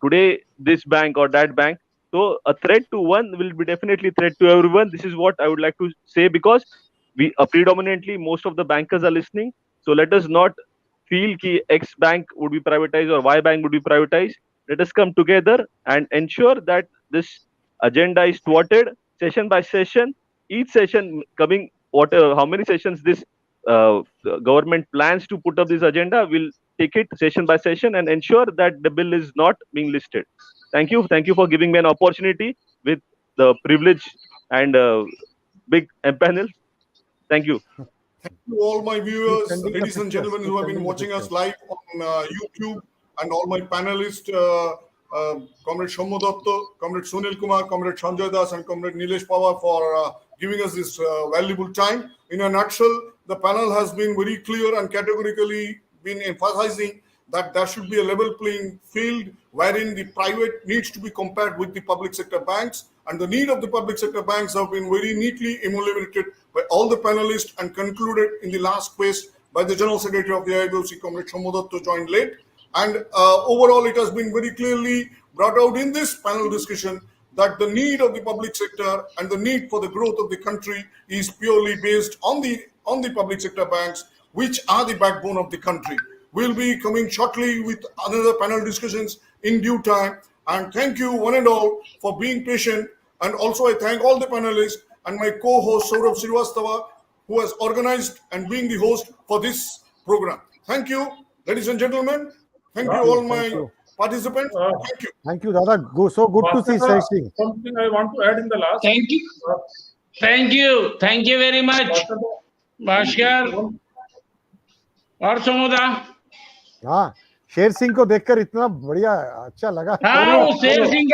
today this bank or that bank, so a threat to one will be definitely threat to everyone. This is what I would like to say, because we predominantly most of the bankers are listening. So let us not feel ki X bank would be privatized or Y bank would be privatized. Let us come together and ensure that this agenda is thwarted session by session. Each session coming, whatever, how many sessions this government plans to put up this agenda, will take it session by session and ensure that the bill is not being listed. Thank you. Thank you for giving me an opportunity with the privilege and big panel. Thank you. Thank you all my viewers, Sending the ladies and pictures. gentlemen who have been Sending the watching us pictures. live on YouTube, and all my panelists, Comrade Soumya Datta, Comrade Sunil Kumar, Comrade Sanjay Das, and Comrade Nilesh Pawar for giving us this valuable time. In a nutshell, the panel has been very clear and categorically been emphasizing that there should be a level playing field wherein the private needs to be compared with the public sector banks, and the need of the public sector banks have been very neatly emulated by all the panelists and concluded in the last phase by the General Secretary of the IBOC, Comrade Soumya Datta, joined late. And overall, it has been very clearly brought out in this panel discussion that the need of the public sector and the need for the growth of the country is purely based on the public sector banks, which are the backbone of the country. We'll be coming shortly with another panel discussions in due time. And thank you one and all for being patient. And also I thank all the panelists and my co-host Saurabh Srivastava, who has organized and being the host for this program. Thank you, ladies and gentlemen. Thank you all my participants. Thank you. Thank you, Dada. So good to see Bhaskar, Sri. something I want to add in the last. Thank you. Thank you very much, Bhaskar और समुदा. हाँ, शेर सिंह को देखकर इतना बढ़िया अच्छा लगा. हाँ, शेर सिंह